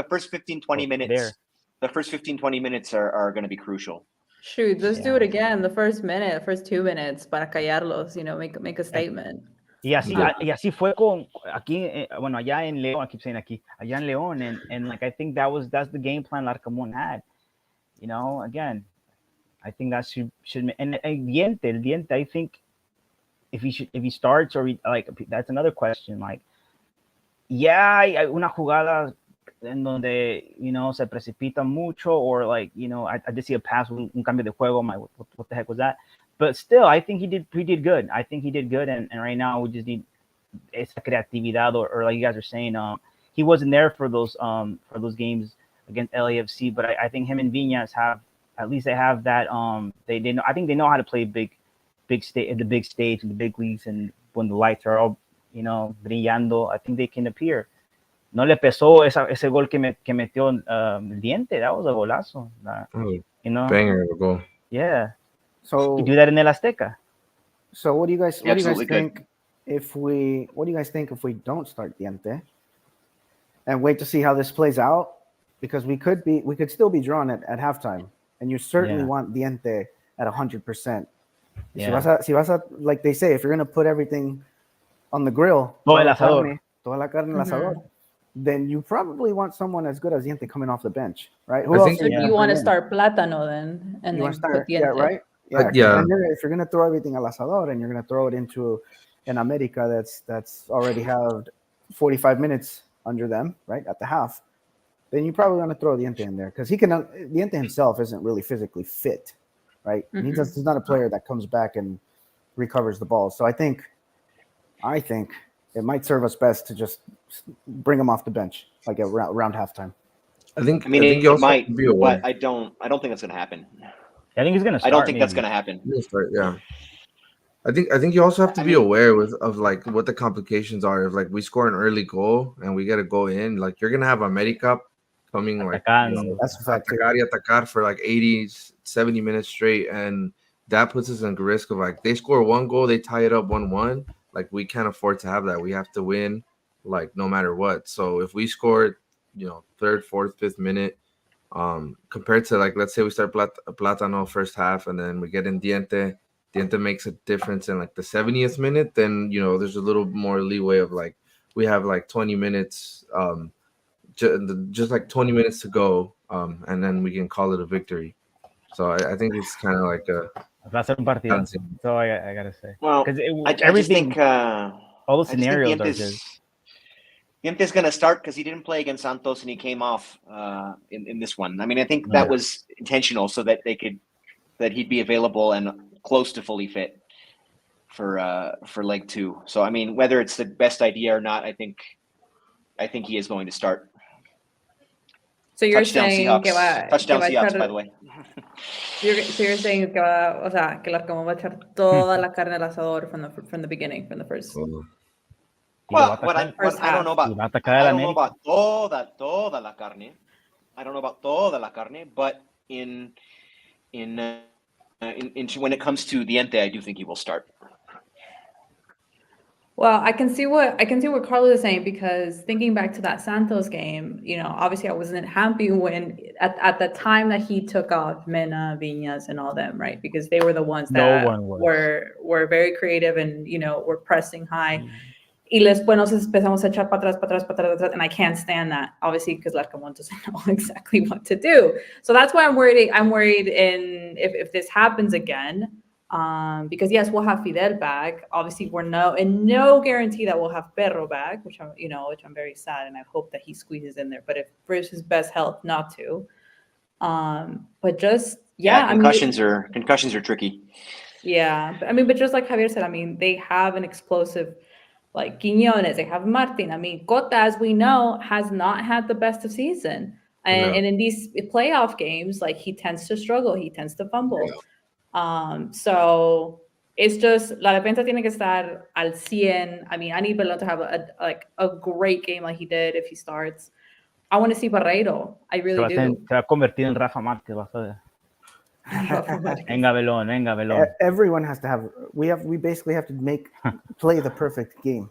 first 15, 20 minutes. The first 15, 20 minutes are going to be crucial. Shoot, let's do it again. The first 2 minutes para callarlos, make a statement. Y así fue con aquí, bueno, allá en León, I keep saying aquí, allá en León, and like I think that's the game plan Larcamón had. Again, I think that should and el Diente, I think if he starts or like that's another question. Like, hay una jugada en donde se precipita mucho, or like I did see a pass un cambio de juego. What the heck was that? But still, I think he did good. I think he did good, and right now we just need esa creatividad, or like you guys are saying, he wasn't there for those games against LAFC, but I think him and Viñas they have that I think they know how to play big stage in the big stage in the big leagues, and when the lights are all brillando, I think they can appear. No le pesó ese gol que metió el Diente. That was a golazo. Banger of a goal. Yeah. So you do that in El Azteca. So what do you guys think if we don't start Diente and wait to see how this plays out? Because we could still be drawn at halftime, and you certainly want Diente at 100%. Yeah. Si vas a, like they say, if you're gonna put everything on the grill, toda la carne al asador, then you probably want someone as good as Diente coming off the bench, right? You want to start Plátano then, and you then start, put Diente. right? Yeah. And if you're gonna throw everything al asador and you're gonna throw it into an America that's already had 45 minutes under them, right, at the half, then you probably want to throw Diente in there, because Diente himself isn't really physically fit, right? Mm-hmm. He's not a player that comes back and recovers the ball. So I think it might serve us best to just bring him off the bench like around halftime. I think it might, but I don't think that's going to happen. I think he's going to start. I don't think that's going to happen. Yeah. I think you also have to be aware of like what the complications are. If like we score an early goal and we get a goal in, like you're going to have America coming like that's a fact. Atacar for like 80, 70 minutes straight, and that puts us in risk of like they score one goal, they tie it up 1-1. Like we can't afford to have that. We have to win, like no matter what. So if we scored, third, fourth, fifth minute, compared to like let's say we start Plátano first half and then we get in Diente makes a difference in like the 70th minute, then there's a little more leeway of like we have like 20 minutes, just like 20 minutes to go, and then we can call it a victory. So I think it's kind of like a. Va a ser un partido. So I gotta say. Well, I just think all the scenarios are just. Diente's going to start because he didn't play against Santos and he came off in this one. I mean, I think that was intentional so that he'd be available and close to fully fit for leg 2. So I mean, whether it's the best idea or not, I think he is going to start. So you're Touchdown saying que Seahawks. va, Touchdown que va a Seahawks, by the echar, way. so you're saying que va, o sea, que el Arcamón va a echar toda la carne al asador from the beginning, from the first Oh. Y lo va a Well, atacar. First I don't know half. Y about va a atacar al I don't know América. about toda la carne. I don't know about toda la carne, but in when it comes to Diente, I do think he will start. Well, I can see what Carlos is saying, because thinking back to that Santos game, you know, obviously I wasn't happy when at the time that he took off Mena, Viñas, and all them, right? Because they were the ones No that one was. were very creative and, you know, were pressing high. Y después nos empezamos a echar para atrás, and I can't stand that, obviously, because Larcamón doesn't know exactly what to do. So that's why I'm worried in if this happens again. Because yes, we'll have Fidel back. Obviously, we're no guarantee that we'll have Perro back, which I'm very sad, and I hope that he squeezes in there. But if for his best health, not to. But just concussions are tricky. Yeah, I mean, but just like Javier said, I mean, they have an explosive, like Quiñones, they have Martin. I mean, Cota, as we know, has not had the best of season. And in these playoff games, like, he tends to struggle, he tends to fumble. So it's just, la defensa tiene que estar al 100. I mean, I need Belon to have a great game like he did if he starts. I want to see Barreiro. I really do. Se va a convertir en Rafa Márquez, vas a ver. Venga, Belón. Everyone has to have. We basically have to play the perfect game.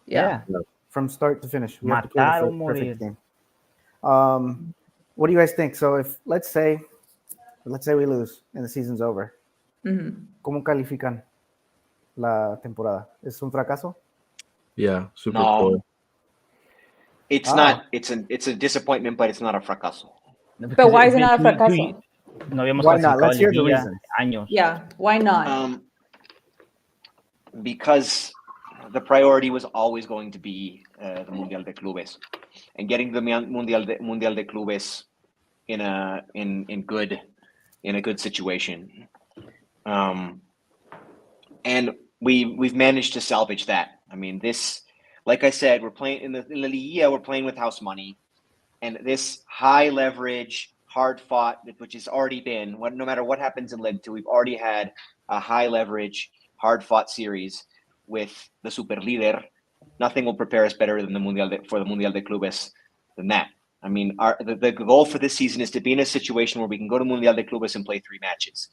Yeah. From start to finish. We have to play Matar o the morir. perfect game. What do you guys think? So if let's say we lose and the season's over, ¿cómo califican la temporada? ¿Es un fracaso? Yeah, super No. poor. It's not. It's a disappointment, but it's not a fracaso. But why is it not a fracaso? No habíamos Why not? clasificado Let's hear the liguilla reasons. años. Yeah, why not? Because the priority was always going to be the Mundial de Clubes, and getting the Mundial de Clubes in a good situation. And we've managed to salvage that. I mean, this, like I said, we're playing in the Liguilla, we're playing with house money, and this high leverage, hard fought, which has already been, no matter what happens in Ligue 2, we've already had a high leverage, hard fought series with the Super Líder. Nothing will prepare us better than the Mundial de Clubes than that. I mean, the goal for this season is to be in a situation where we can go to Mundial de Clubes and play 3 matches.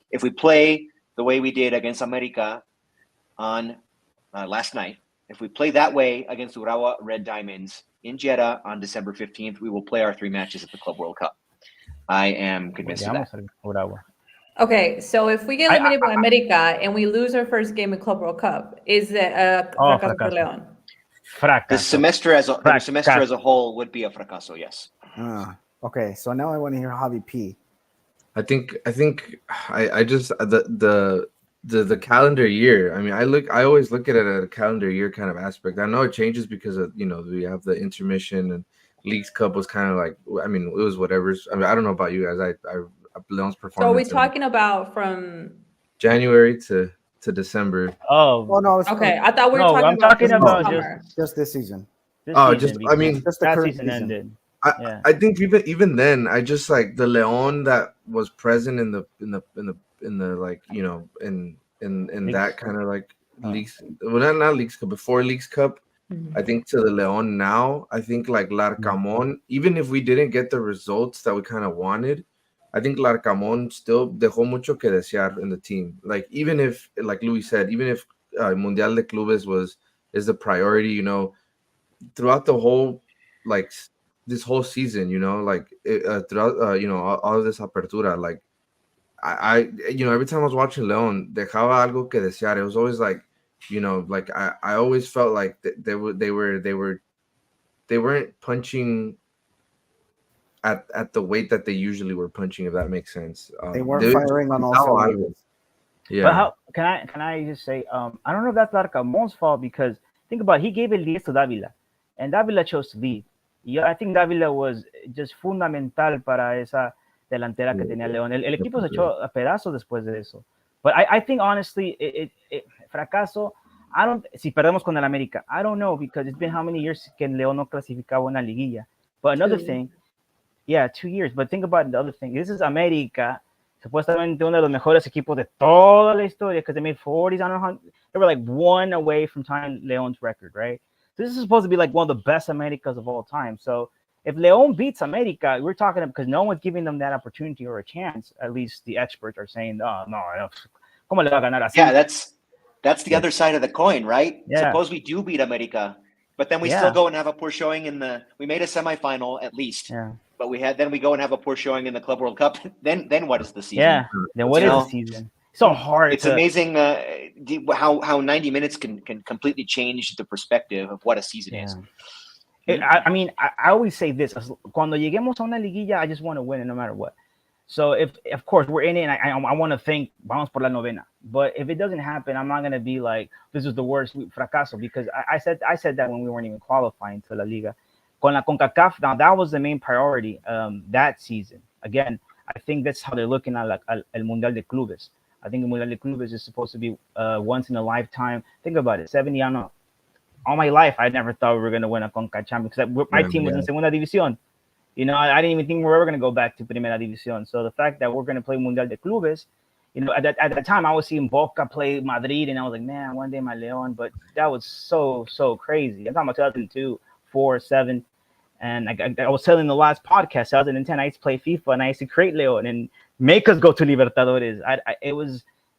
If we play the way we did against America on last night, if we play that way against Urawa Red Diamonds in Jeddah on December 15th, we will play our 3 matches at the Club World Cup. I am convinced of that. Okay, so if we get eliminated by America and we lose our first game in Club World Cup, is it a fracaso for León? The semester as a whole would be a fracaso, yes. Okay, so now I want to hear Javi P. I think I just the calendar year. I mean, I always look at it at a calendar year kind of aspect. I know it changes because of, you know, we have the intermission, and Leagues Cup was kind of like, I mean, it was whatever. I mean, I don't know about you guys. Leon's performance. So are we talking about from January to December? Oh no. Okay, I thought we were talking about just this season. Just the current season ended. I think even then, I just like the Leon that was present in the like, you know, in that kind of like leagues. Well, not Leagues Cup, before Leagues Cup. I think to the Leon now, I think like Larcamón, even if we didn't get the results that we kind of wanted, I think Larcamón still dejó mucho que desear in the team. Like, even if, like Luis said, even if Mundial de Clubes is the priority, you know, throughout the whole, like, this whole season, you know, like throughout, you know, all of this apertura, like, I you know, every time I was watching Leon, dejaba algo que desear. It was always like, you know, like I always felt like they weren't punching at the weight that they usually were punching, if that makes sense. They weren't firing on all cylinders. Yeah. But how can I just say, I don't know if that's Larcamon's fault, because think about it, he gave el 10 to Dávila, and Dávila chose to leave. I think Dávila was just fundamental para esa delantera que tenía León. El equipo se echó a pedazos después de eso. But I think honestly, it fracaso. Si perdemos con el América, I don't know, because it's been how many years que León no clasificaba una liguilla. But another thing, Yeah, 2 years. But think about the other thing. This is América, supuestamente uno de los mejores equipos de toda la historia, because they made 40s on 100. They were like one away from tying Leon's record, right? So this is supposed to be like one of the best Americas of all time. So if Leon beats America, we're talking because no one's giving them that opportunity or a chance. At least the experts are saying, "Oh no, ¿cómo le va a ganar así?" Yeah, that's the other side of the coin, right? Yeah. Suppose we do beat America, but then we still go and have a poor showing in the. We made a semifinal at least, but then we go and have a poor showing in the Club World Cup. Then what is the season? Yeah. Then what is the season? So hard. It's amazing how 90 minutes can completely change the perspective of what a season is. I mean, I always say this: cuando lleguemos a una liguilla, I just want to win it no matter what. So if, of course, we're in it, and I want to think vamos por la novena. But if it doesn't happen, I'm not gonna be like this is the worst fracaso, because I said that when we weren't even qualifying to La Liga. Con la CONCACAF, now that was the main priority that season. Again, I think that's how they're looking at el Mundial de Clubes. I think the Mundial de Clubes is supposed to be once in a lifetime. Think about it, 70 I know. All my life, I never thought we were gonna win a CONCACAF champion because my team was in Segunda División. You know, I didn't even think we were ever going to go back to Primera División. So the fact that we're going to play Mundial de Clubes, you know, at that time I was seeing Boca play Madrid, and I was like, man, one day my León. But that was so crazy. I'm talking about 2002, 4, 7. And I was telling the last podcast, 2010, I used to play FIFA, and I used to create León and make us go to Libertadores.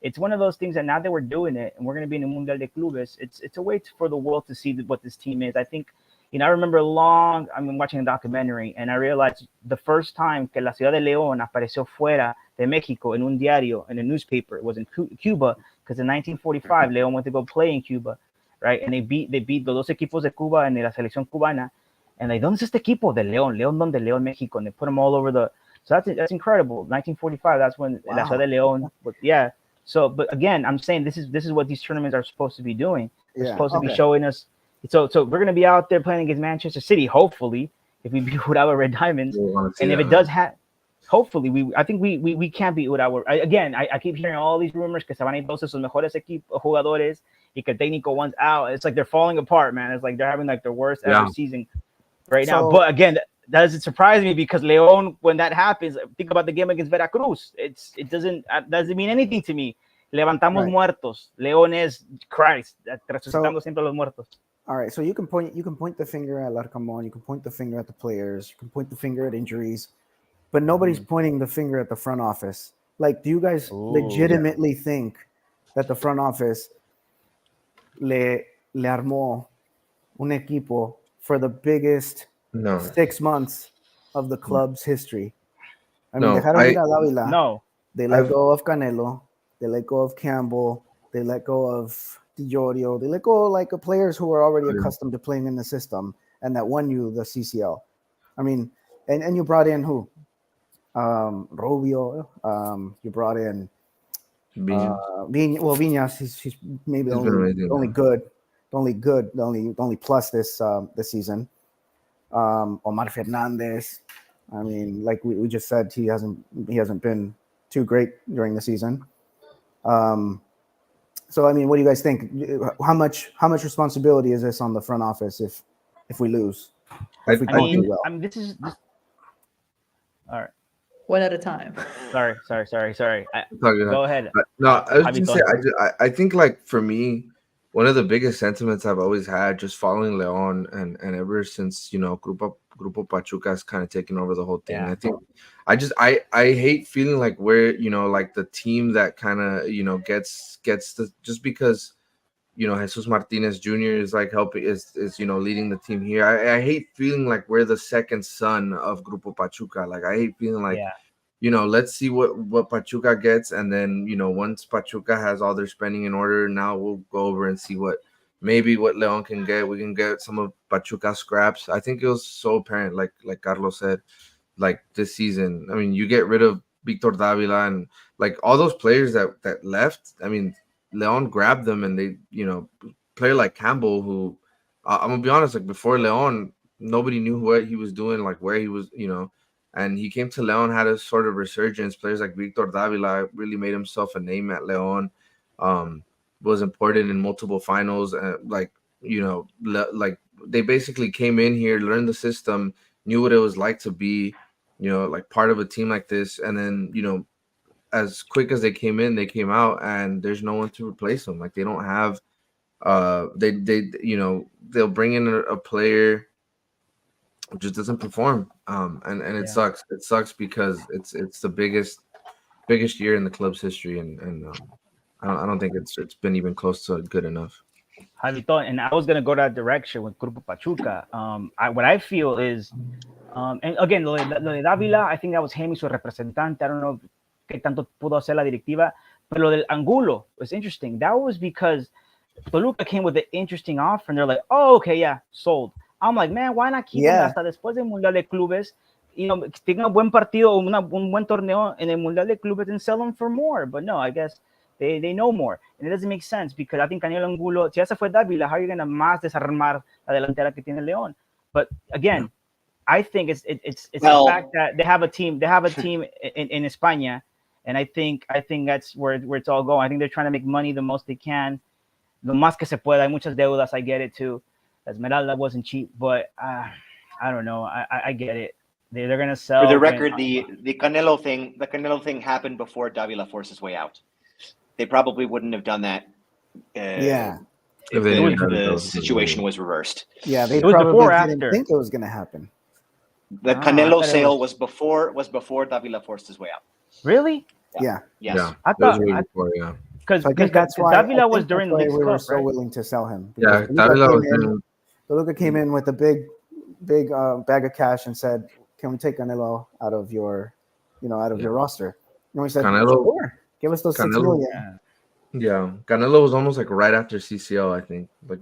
It's one of those things that now that we're doing it, and we're going to be in the Mundial de Clubes, it's a way for the world to see what this team is. I think, you know, I remember I'm watching a documentary, and I realized the first time que la ciudad de León apareció fuera de Mexico en un diario, in a newspaper, was in Cuba, because in 1945, León went to go play in Cuba, right? And they beat los dos equipos de Cuba en la selección cubana, and like, ¿dónde es este equipo de León? León, donde León, Mexico, and they put them all over so that's incredible. 1945, that's when la ciudad de León, yeah. So, but again, I'm saying this is what these tournaments are supposed to be doing. They're supposed to be showing us. So we're going to be out there playing against Manchester City, hopefully, if we beat Urawa Red Diamonds. And if it does happen, hopefully, I think we can't beat Urawa. Again, I keep hearing all these rumors que se van a ir todos esos mejores jugadores y que técnico one's out. It's like they're falling apart, man. It's like they're having like their worst ever season right now. But again, that doesn't surprise me, because León, when that happens, think about the game against Veracruz. It doesn't mean anything to me. Levantamos muertos. León es Christ. Resucitando siempre los muertos. All right, so you can point the finger at Larcamón, you can point the finger at the players, you can point the finger at injuries, but nobody's pointing the finger at the front office. Like, do you guys legitimately think that the front office le armó un equipo for the biggest 6 months of the club's history? I mean, dejaron ir a Dávila. No. They let go of Canelo, they let go of Campbell, they let go of Jorio, they let go like players who were already accustomed to playing in the system and that won you the CCL. I mean, and you brought in who? Rubio. You brought in Viñas. He's maybe the only plus this season. Omar Fernandez. I mean, like we just said, he hasn't been too great during the season. So I mean, what do you guys think? How much responsibility is this on the front office if we lose? If we don't do well? I mean, this all right. One at a time. Sorry. Go ahead. No, I was just saying, I think, like, for me, one of the biggest sentiments I've always had just following León and ever since, you know, Grupo Pachuca has kind of taken over the whole thing. I think I hate feeling like we're, you know, like the team that kind of, you know, gets the, just because, you know, Jesus Martinez Jr. is like helping, is you know, leading the team here. I hate feeling like we're the second son of Grupo Pachuca. Like, I hate feeling like, you know, let's see what Pachuca gets, and then, you know, once Pachuca has all their spending in order, now we'll go over and see what León can get. We can get some of Pachuca scraps. I think it was so apparent, like Carlos said, like this season. I mean, you get rid of Victor Dávila and like all those players that left. I mean, León grabbed them, and they, you know, player like Campbell, who I'm gonna be honest, like before León, nobody knew what he was doing, like where he was, you know, and he came to León, had a sort of resurgence. Players like Victor Dávila really made himself a name at León. Was important in multiple finals, like, you know, like they basically came in here, learned the system, knew what it was like to be, like part of a team like this, and then as quick as they came in, they came out, and there's no one to replace them. Like they don't have, they'll bring in a player who just doesn't perform, and it sucks. It sucks because it's the biggest year in the club's history, and I don't think it's been even close to good enough. Javito, and I was gonna go that direction with Grupo Pachuca. What I feel is, and again, lo de Dávila, I think that was him y su representante. I don't know qué tanto pudo hacer la directiva, but lo del Angulo was interesting. That was because Toluca came with an interesting offer, and they're like, "Oh, okay, yeah, sold." I'm like, man, why not keep him hasta después del Mundial de Clubes? Tenga un buen partido, un buen torneo en el Mundial de Clubes and sell him for more. But no, I guess they know more. And it doesn't make sense because I think Canelo Angulo, si ya se fue Dávila, how are you going to más desarmar la delantera que tiene León? But again, I think it's the fact that they have a team in España, and I think that's where it's all going. I think they're trying to make money the most they can, lo más que se pueda. Hay muchas deudas, I get it too. Esmeralda wasn't cheap, but I don't know. I get it. They're gonna sell. For the record, the Canelo thing happened before Dávila forced his way out. They probably wouldn't have done that. If the situation was reversed. Yeah, they probably didn't think it was going to happen. The Canelo sale was before Dávila forced his way out. Really? Yeah. Yes. Yeah. I thought before, yeah. Because I think that's why Dávila was during the we were Cup, so right? willing to sell him. Yeah, Toluca came in with a big bag of cash and said, "Can we take Canelo out of your, your roster?" And we said, Canelo, "Sure, give us those $6 million." Yeah, Canelo was almost like right after CCL, I think, like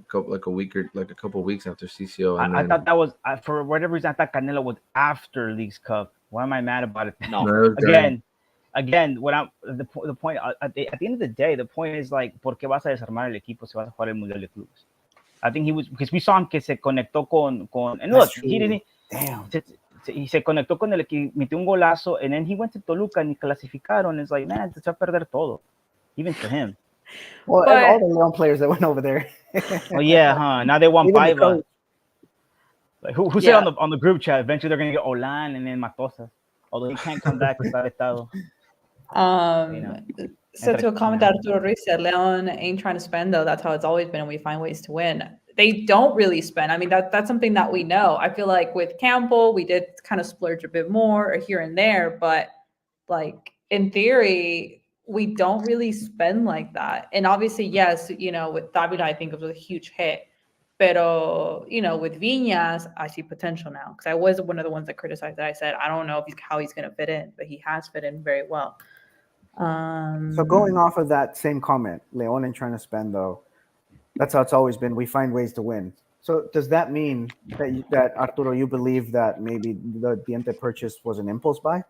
a couple weeks after CCL. And I thought that was for whatever reason. I thought Canelo was after Leagues Cup. Why am I mad about it? No. Again, what the point at the end of the day, the point is like, ¿por qué vas a desarmar el equipo si vas a jugar el Mundial de Clubes? I think he was, because we saw him que se conectó con and look, he didn't. Damn. Y se conectó con el equipo, metió un golazo, and then he went to Toluca and clasificaron. It's like, man, se va a perder todo, even for him. Well, and all the Leon players that went over there. Oh yeah, huh? Now they want Paiva. Like who said on the group chat? Eventually they're gonna get Olan and then Matosas, although he can't come back because está vetado. So to a comment that Arturo Ruiz said, Leon ain't trying to spend though. That's how it's always been, and we find ways to win. They don't really spend. I mean, that's something that we know. I feel like with Campbell, we did kind of splurge a bit more or here and there, but like in theory, we don't really spend like that. And obviously, yes, with Dávila, I think it was a huge hit. Pero, with Viñas, I see potential now. Because I was one of the ones that criticized that. I said, I don't know how he's going to fit in, but he has fit in very well. So going off of that same comment, Leon ain't trying to spend though. That's how it's always been. We find ways to win. So does that mean that Arturo, you believe that maybe the Diente purchase was an impulse buy?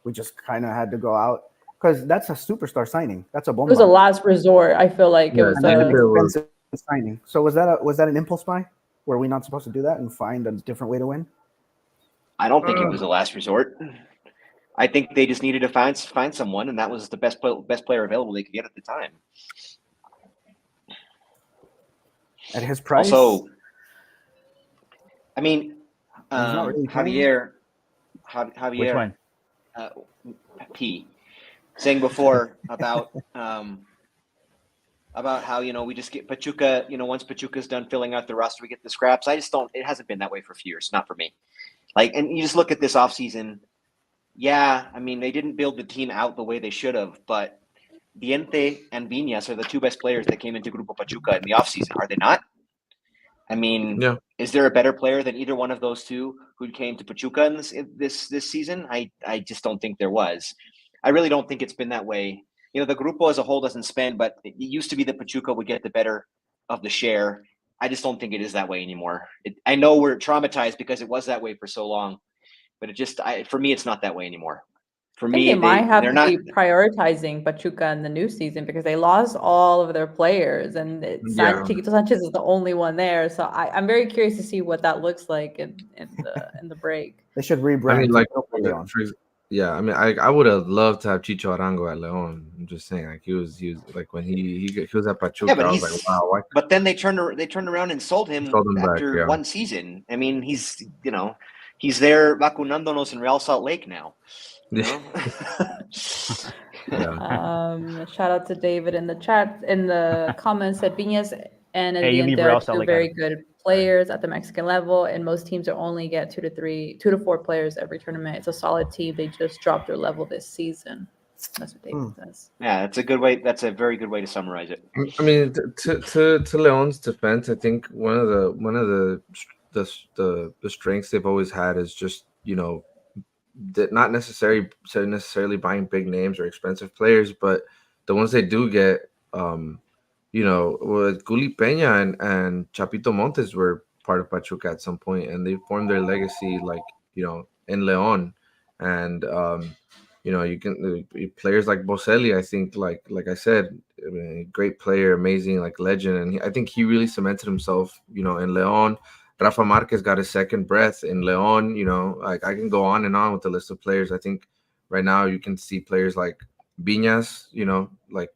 We just kind of had to go out because that's a superstar signing. That's a bomba. It was a last resort. I feel like it was an expensive signing. So was that an impulse buy? Were we not supposed to do that and find a different way to win? I don't think it was a last resort. I think they just needed to find someone, and that was the best player available they could get at the time. At his price? Also, I mean, really Javier, Which one? P, saying before about how we just get Pachuca. Once Pachuca's done filling out the roster, we get the scraps. I just don't. It hasn't been that way for a few years. Not for me. And you just look at this offseason. Yeah, I mean, they didn't build the team out the way they should have, but Diente and Viñas are the two best players that came into Grupo Pachuca in the offseason, are they not? I mean, Is there a better player than either one of those two who came to Pachuca in this season? I just don't think there was. I really don't think it's been that way. The Grupo as a whole doesn't spend, but it used to be that Pachuca would get the better of the share. I just don't think it is that way anymore. I know we're traumatized because it was that way for so long, but for me, it's not that way anymore. For me, they might have to be prioritizing Pachuca in the new season because they lost all of their players, and Chiquito Sanchez is the only one there. So I'm very curious to see what that looks like in the break. They should rebrand. I mean, I would have loved to have Chicho Arango at León. I'm just saying, like he was like when he was at Pachuca. But I was like, wow. Why? But then they turned around and sold him after one season. I mean, he's there vacunándonos in Real Salt Lake now. You know? Shout out to David in the chat, in the comments, that Viñas and El Hey, you leave Diente Real are Salt two Lake very out. good players at the Mexican level, and most teams are only get 2 to 4 players every tournament. It's a solid team. They just dropped their level this season. That's what David says. Yeah, that's a good way. That's a very good way to summarize it. I mean, to Leon's defense, I think one of the strengths they've always had is just, you know, not necessarily buying big names or expensive players, but the ones they do get, you know, with Guli Peña and Chapito Montes were part of Pachuca at some point, and they formed their legacy, like, you know, in León, and you know, you can players like Boselli. I think, like I said, I mean, great player, amazing, like legend, and I think he really cemented himself, you know, in León. Rafa Marquez got his second breath in León. You know, like I can go on and on with the list of players. I think right now you can see players like Viñas, you know, like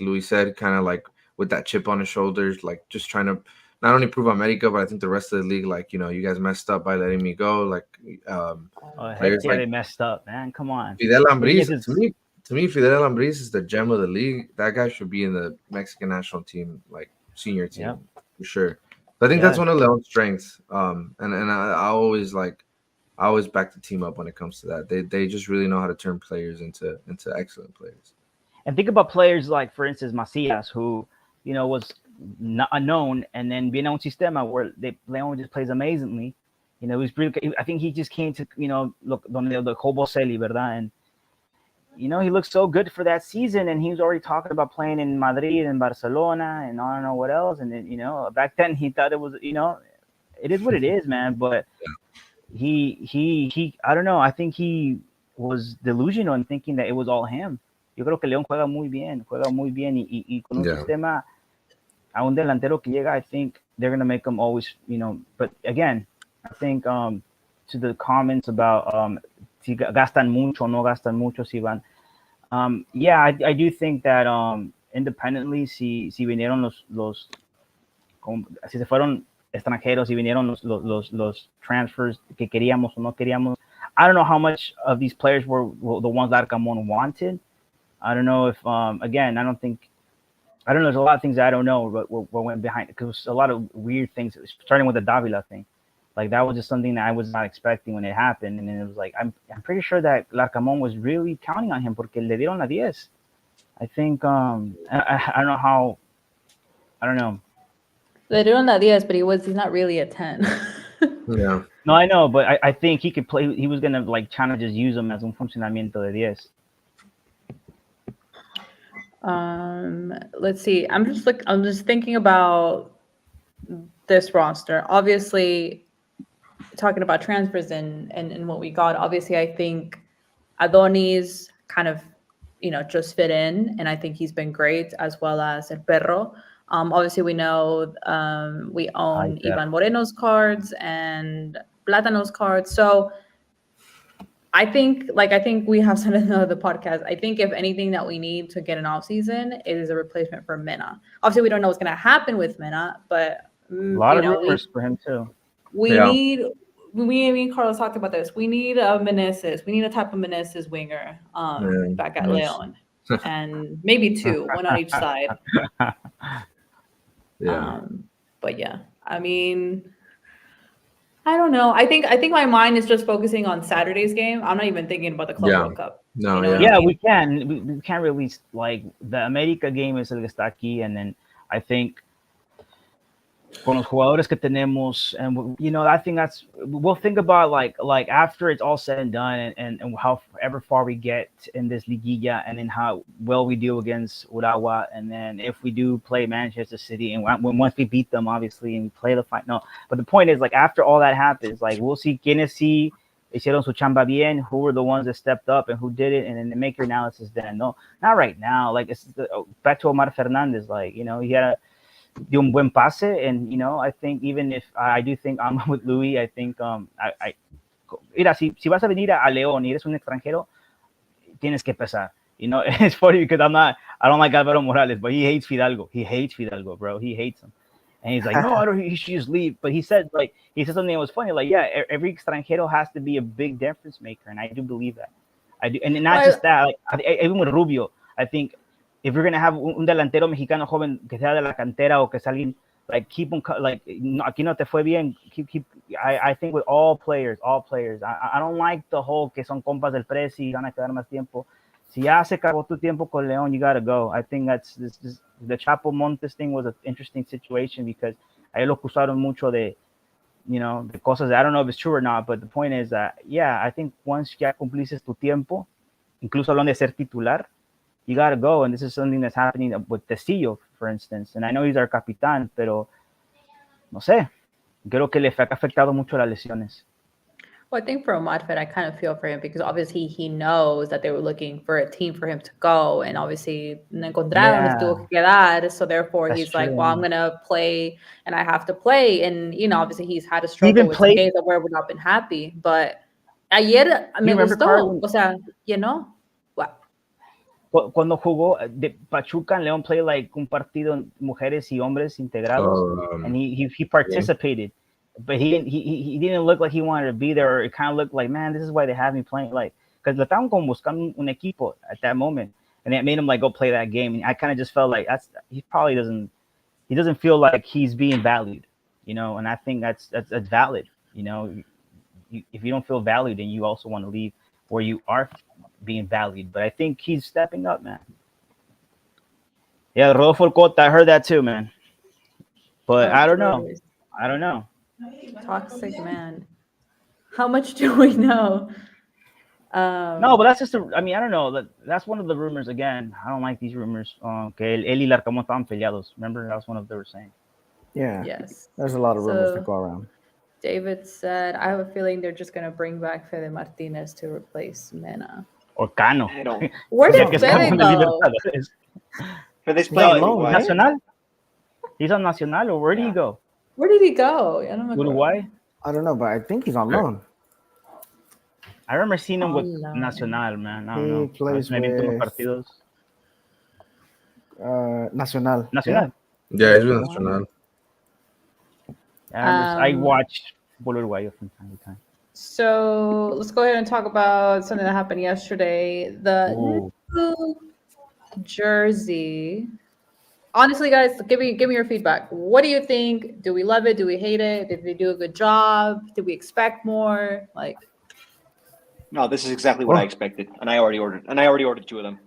Luis said, kind of like with that chip on his shoulders, like just trying to not only prove America, but I think the rest of the league, like, you know, you guys messed up by letting me go. Like, Oh, heck players yeah, like they messed up, man. Come on. Fidel Ambriz. Viñas To me, Fidel Ambriz is the gem of the league. That guy should be in the Mexican national team, like senior team, Yep. for sure. So I think that's one of Leon's strengths. And I always back the team up when it comes to that. They just really know how to turn players into excellent players. And think about players like, for instance, Macias, who, you know, was not unknown, and then viene un sistema where Leon just plays amazingly. You know, he's really, I think he just came to, you know, look, donde the Boselli, ¿verdad? And, you know, he looked so good for that season, and he was already talking about playing in Madrid and Barcelona and I don't know what else. And then, you know, back then he thought it was, you know, it is what it is, man. But he I don't know. I think he was delusional in thinking that it was all him. Yo creo que León juega muy bien y con un sistema, a un delantero que llega, I think they're going to make them always, you know, but again, I think to the comments about si gastan mucho, no gastan mucho, si van. Yeah, I do think that independently, si vinieron si se fueron extranjeros, si vinieron los transfers que queríamos o no queríamos, I don't know how much of these players were the ones that Arcamon wanted. I don't know if, again, I don't know. There's a lot of things that I don't know what went behind it, because a lot of weird things, starting with the Davila thing. Like, that was just something that I was not expecting when it happened. And then it was like, I'm pretty sure that Larcamón was really counting on him porque le dieron la 10. I think, I don't know how, I don't know. Le dieron la 10, but he's not really a 10. Yeah. No, I know, but I think he could play. He was going to, like, trying to just use him as un funcionamiento de 10. Let's see. I'm just thinking about this roster. Obviously, talking about transfers and what we got. Obviously, I think Adonis kind of, you know, just fit in, and I think he's been great, as well as El Perro. Obviously, we know we own Ivan Moreno's cards and Platano's cards. So I think we have said in the podcast, I think if anything that we need to get an off season is a replacement for Mena. Obviously, we don't know what's going to happen with Mena, but a lot of rumors for him too. We me and Carlos talked about this. We need a Meneses. We need a type of Meneses winger back at León, and maybe 2, one on each side. Yeah. But yeah, I mean, I don't know. I think my mind is just focusing on Saturday's game. I'm not even thinking about the Club World Cup. No, you know yeah. I mean? We can't really, like, the América game is el que está aquí, and then I think con los jugadores que tenemos, and you know, I think we'll think about like after it's all said and done, and however far we get in this liguilla, and then how well we do against Urawa, and then if we do play Manchester City, and once we beat them, obviously, and we play the fight. No, but the point is, like, after all that happens, like, we'll see quienes sí hicieron su chamba bien, who were the ones that stepped up and who did it, and then make your analysis then. No, not right now. Like, it's back to Omar Fernandez. Like, you know, he had dio un buen pase, and, you know, I think even if I do think I'm with Louis, I think mira, si vas a venir a León y eres un extranjero, tienes que pesar. You know, it's funny because I don't like Álvaro Morales, but he hates Fidalgo, bro. He hates him. And he's like, no, I don't. He should just leave. But he said something that was funny. Like, yeah, every extranjero has to be a big difference maker, and I do believe that. I do, and not just that. Like, even with Rubio, I think if you're gonna have un delantero mexicano joven que sea de la cantera o que sea alguien, like keep him like no, aquí no te fue bien. Keep. I think with all players, I don't like the whole que son compas del Presi, van a quedar más tiempo. Si ya se acabó tu tiempo con León, you gotta go. I think that's this the Chapo Montes thing was an interesting situation because ahí lo acusaron mucho de, the cosas. I don't know if it's true or not, but the point is that, yeah, I think once ya cumpliste tu tiempo, incluso hablando de ser titular, you gotta go. And this is something that's happening with Testillo, for instance. And I know he's our capitán, pero no sé, creo que le ha afectado mucho las lesiones. Well, I think for Omadfed, I kind of feel for him because obviously he knows that they were looking for a team for him to go, and obviously no encontraron, les tuvo que quedar. So therefore, he's like, well, I'm gonna play, and I have to play. And obviously he's had a struggle with some games where we've not been happy. But ayer me gustó, o sea, what? Cuando jugó de Pachuca and León played like un partido mujeres y hombres integrados, and he participated. But he didn't look like he wanted to be there. Or it kind of looked like, man, this is why they have me playing. Like, because le estaban como buscando un equipo at that moment, and it made him like go play that game. And I kind of just felt like he probably doesn't feel like he's being valued, And I think that's valid, if you don't feel valued, then you also want to leave where you are being valued. But I think he's stepping up, man. Yeah, Rodolfo Cota, I heard that too, man. But I don't know. Toxic man. How much do we know? No, but that's just I don't know. That's one of the rumors. Again, I don't like these rumors. Que él y Larcamón estaban peleados. Remember, that was one of they were saying. Yeah. Yes. There's a lot of rumors that go around. David said, I have a feeling they're just going to bring back Fede Martinez to replace Mena. Or Cano. Where did Fede go? Fede's playing Uruguay. Nacional? He's on Nacional, or where did he go? Where did he go? I don't know. Uruguay? I don't know, but I think he's on loan. I remember seeing him with Nacional, man. I don't know. Plays maybe with partidos. Nacional. Nacional. Yeah, he's with Nacional. I watched Uruguayo from time to time. So let's go ahead and talk about something that happened yesterday. The new jersey. Honestly, guys, give me your feedback. What do you think? Do we love it? Do we hate it? Did they do a good job? Did we expect more? No, this is exactly what I expected, and I already ordered 2 of them.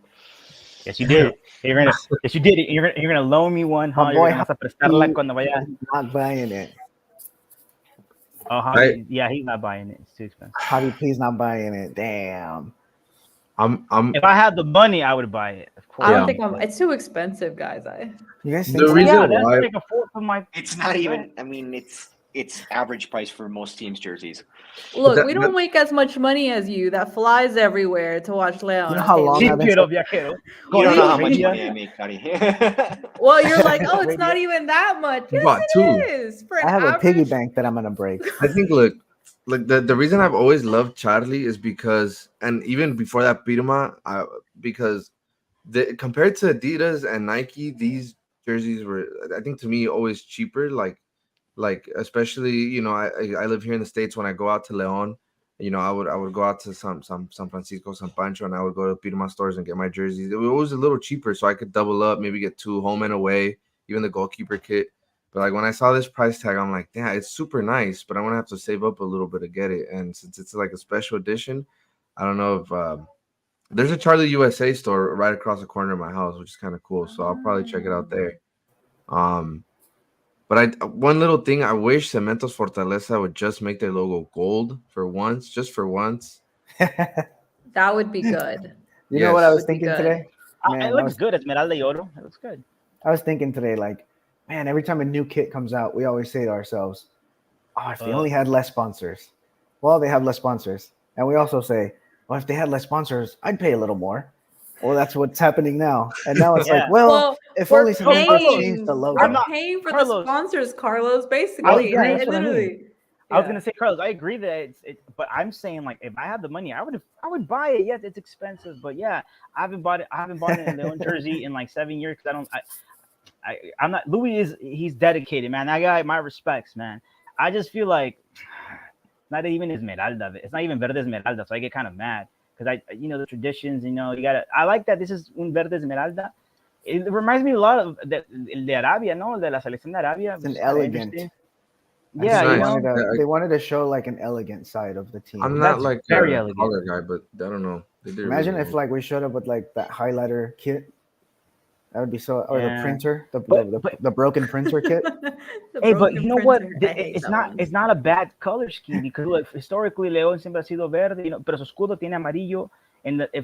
Yes, you did. Yes, you did it. You're gonna loan me one, huh? You're gonna prestarla cuando vaya. Not buying it. Oh, Javi, yeah, he's not buying it. It's too expensive. Javi, please not buying it. Damn. If I had the money, I would buy it. Of course. I don't think it's too expensive, guys. You guys think The so? reason Yeah, that's why like a fourth of my. It's not even. I mean, it's average price for most teams' jerseys. Look, we don't make as much money as you that flies everywhere to watch Leon. You know how long I've been You don't know how much money I make, Cuddy. Well, you're like, oh, it's not even that much. Yes, it is. I have a piggy bank that I'm gonna break. I think look the reason I've always loved Charlie is because, and even before that Pirma, because compared to Adidas and Nike, these jerseys were, I think, to me, always cheaper. Like especially, I live here in the States. When I go out to Leon, I would go out to San Francisco, San Pancho, and I would go to Pirma stores and get my jerseys. It was a little cheaper, so I could double up, maybe get 2 home and away, even the goalkeeper kit. But like when I saw this price tag, I'm like, yeah, it's super nice, but I'm gonna have to save up a little bit to get it. And since it's like a special edition, I don't know if there's a Charlie USA store right across the corner of my house, which is kind of cool. So I'll probably check it out there. But one little thing, I wish Cementos Fortaleza would just make their logo gold for once, just for once. That would be good. You know what I was thinking today? Man, it looks good. Esmeralda y Oro. It looks good. I was thinking today, like, man, every time a new kit comes out, we always say to ourselves, oh, if they only had less sponsors. Well, they have less sponsors. And we also say, well, if they had less sponsors, I'd pay a little more. Well, that's what's happening now. And now it's like, well, if only somebody changed the logo. We're paying for the sponsors, Carlos, basically. Literally. I was gonna say, Carlos, I agree that but I'm saying, like, if I had the money, I would buy it. Yes, it's expensive, but yeah, I haven't bought it in Leon jersey in like 7 years because I'm not. He's dedicated, man. That guy, my respects, man. I just feel like not even Esmeralda. It's not even Verde Esmeralda, so I get kind of mad because the traditions. You gotta. I like that this is un Verde Esmeralda. It reminds me a lot of de Arabia, no, de la selección de Arabia. It's an elegant. Yeah, nice. They wanted to show like an elegant side of the team. I'm not That's like very a elegant. color guy, but I don't know. They did Imagine really if well. like we showed up with like that highlighter kit. That would be so. Or the Yeah. printer, But- the broken printer kit. Hey, but you know what? I hate It's that not one. it's not a bad color scheme because look, historically León siempre ha sido verde, pero su escudo tiene amarillo.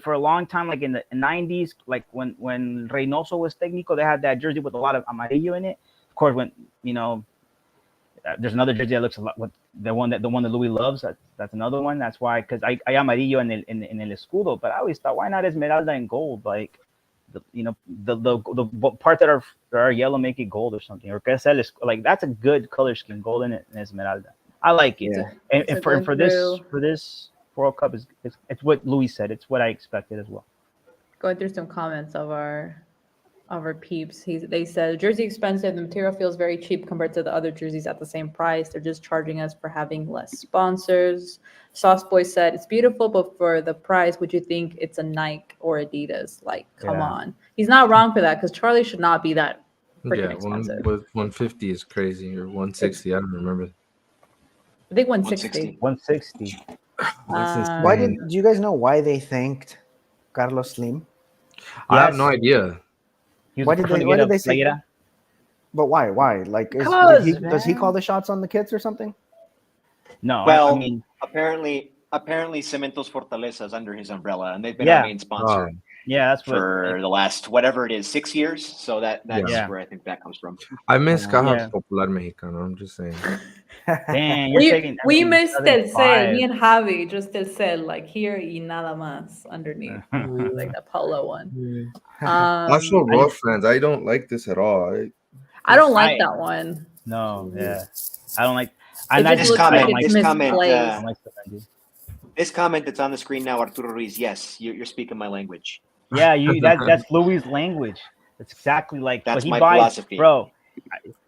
For a long time, like in the 90s, like when Reynoso was técnico, they had that jersey with a lot of amarillo in it. Of course, when there's another jersey that looks a lot with the one that Louis loves. That's another one. That's why, because I amarillo in el escudo, but I always thought, why not Esmeralda in gold? Like the part that are yellow, make it gold or something, or like that's a good color scheme, gold in Esmeralda. I like it. Yeah. And for this World Cup it's what Louis said. It's what I expected as well. Going through some comments of our peeps. They said jersey expensive. The material feels very cheap compared to the other jerseys at the same price. They're just charging us for having less sponsors. Sauce Boy said it's beautiful, but for the price, would you think it's a Nike or Adidas? Like, come on. He's not wrong for that because Charlie should not be that freaking expensive. With 150 is crazy, or 160. I don't remember. I think 160. 160. That's insane. Why do you guys know why they thanked Carlos Slim? I have no idea. Why did they say? But why? Why? Like, does he call the shots on the kits or something? No. Well, I mean, apparently Cementos Fortaleza is under his umbrella, and they've been our main sponsor. Yeah, that's for the last whatever it is, 6 years. So that's where I think that comes from. I miss Caja Popular Mexicano. I'm just saying. Dang, we missed Telcel. Me and Javi just Telcel, like here y nada más underneath, like the polo one. Also, Royal fans, I don't like this at all. I don't like that one. No, yeah, I don't like. This comment that's on the screen now, Arturo Ruiz. Yes, you're speaking my language. Yeah, that's Louis' language. That's exactly like that's he my buys, philosophy, bro.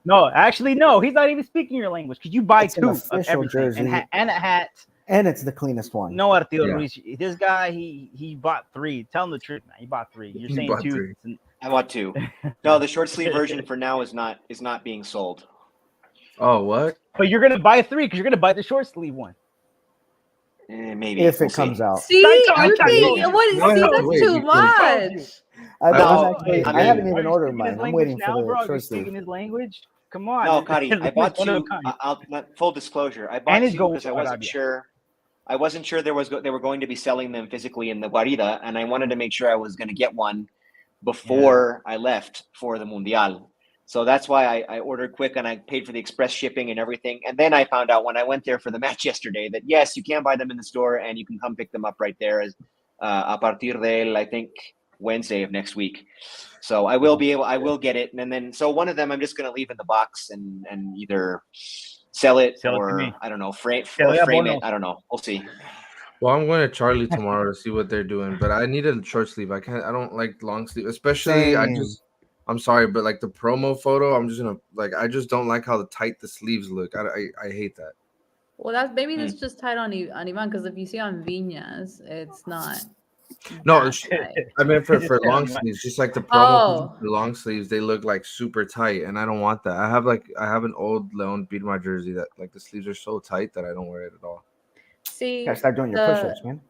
No, actually, no. He's not even speaking your language because you buy two of everything jersey. and a hat. And it's the cleanest one. No, Arturo Ruiz. This guy, he bought 3. Tell him the truth, man. He bought 3. You're saying 2. I bought 2. No, the short sleeve version for now is not being sold. Oh, what? But you're gonna buy 3 because you're gonna buy the short sleeve one. Maybe if it comes out. See, that's too much. I haven't even ordered mine. I'm waiting for the short sleeve. Speaking his language. Come on. No, Kari, I bought 2. Full disclosure, I bought 2 because I wasn't sure. I wasn't sure they were going to be selling them physically in the Guarida, and I wanted to make sure I was going to get one before I left for the Mundial. So that's why I ordered quick, and I paid for the express shipping and everything. And then I found out when I went there for the match yesterday that yes, you can buy them in the store, and you can come pick them up right there as a partir del, I think, Wednesday of next week. So I will get it, and then so one of them I'm just going to leave in the box and either sell it or I don't know, frame it. I don't know. We'll see. Well, I'm going to Charlie tomorrow to see what they're doing, but I need a short sleeve. I don't like long sleeve, especially. I'm sorry, but like the promo photo, I just don't like how tight the sleeves look. I hate that. Well, that's just tight on Ivan, because if you see on Viñas, it's not. No, I meant for long sleeves, just like the promo the long sleeves, they look like super tight, and I don't want that. I have an old León Birma jersey that like the sleeves are so tight that I don't wear it at all. See, gotta start doing your push-ups, man.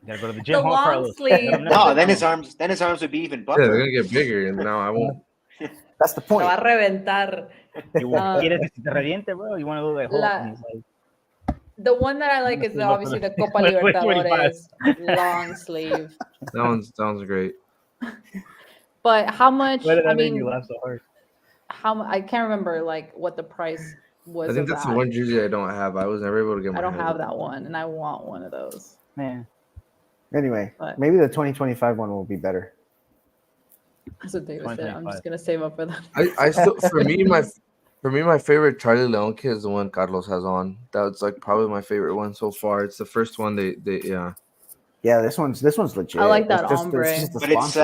Gotta go to the gym. The long sleeve. No, then his arms would be even buffer. Yeah, they're gonna get bigger, and now I won't. That's the point. Va a reventar. You want to look like Hulk. The one that I like is obviously the Copa Libertadores long sleeve. That one sounds great. But how much? I mean, you laugh so hard? I can't remember like what the price was. I think that's the one jersey I don't have. I was never able to get. I don't have that one, and I want one of those. Man. Anyway, maybe the 2025 one will be better. That's what David said. I'm just gonna save up for that. I still, for me, my favorite Charlie León kit is the one Carlos has on. That's like probably my favorite one so far. It's the first one they. Yeah, this one's legit. I like that ombre. But it's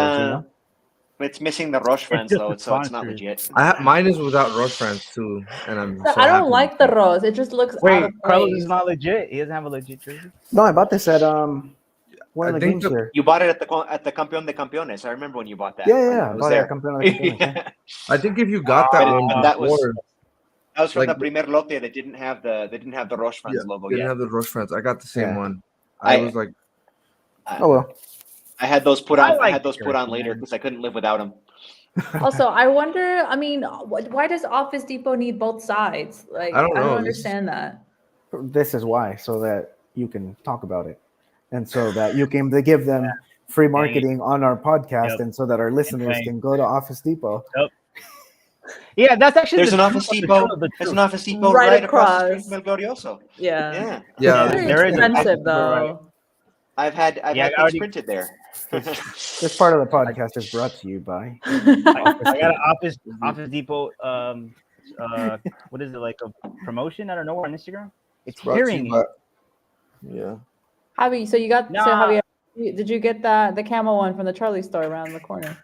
It's missing the Roche friends just though, the so it's not sponsors. legit. Mine is without Roche France too, and I'm so I don't happy like with the that. rose. It just looks out Wait, of Carlos place. is not legit. He doesn't have a legit jersey. No, I bought this at one of I the think games the- here. You bought it at the Campeón de Campeones. I remember when you bought that. Yeah. I I was bought it there. at Campeón de Campeones, yeah. I think if you got that But one but that was before, that was from like- the primer lote that didn't have the Roche friends logo didn't yet. have the Roche France. I got the same Yeah. one. I was like, Oh well. I had those put I on. I like had those put on jersey, later man. because I couldn't live without them. Also, I wonder. I mean, why does Office Depot need both sides? Like, I don't know. understand that. This is why, so that you can talk about it, and so that you can give them free marketing on our podcast, Yep. and so that our listeners Dang. can go to Office Depot. Yeah, that's actually There's the an truth Office of the Depot. truth of the There's truth. an Office Depot Right right across the across. street from El Glorioso. Yeah. Yeah, yeah, Very there is a expensive Office Depot, right. though. I've had Yeah, I things already- printed there. This part of the podcast is brought to you by. I got an Office Depot. What is it, like a promotion? I don't know, on Instagram. It's brought to hearing you it. by- yeah. Javi, so you got so Nah. Javi, did you get the camo one from the Charlie store around the corner?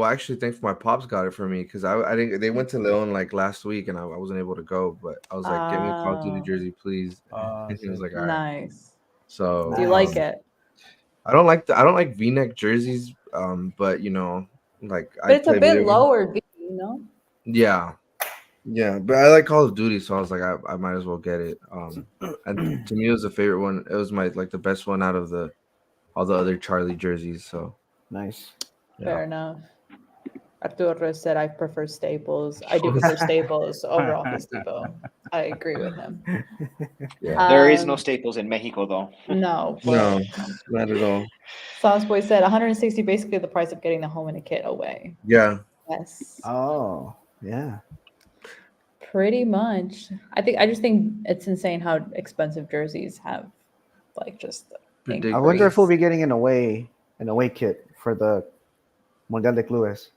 Actually, thankfully my pops got it for me because I didn't. They went to Leon like last week, and I wasn't able to go. But I was like, "Get me a Call of Duty Oh. jersey, please." And he was like, "All right." Nice. So Do you like it? I don't like V-neck jerseys. But you know, like But it's a bit lower, V, you know? Yeah, yeah. But I like Call of Duty, so I was like, I might as well get it. And to me, it was a favorite one. It was the best one out of all the other Charlie jerseys. So Nice. Fair enough. Arturo said I prefer Staples. I do prefer Staples over Office Depot. I agree with him. yeah, There is no Um, Staples in Mexico though. No. no, not at all. Sauce Boy said 160, basically the price of getting the home and a kit away. Yeah, Yes. Oh yeah. Pretty much. I just think it's insane how expensive jerseys have, like, just Ridiculous. I wonder if we'll be getting an away kit for the Mundial de Clubes.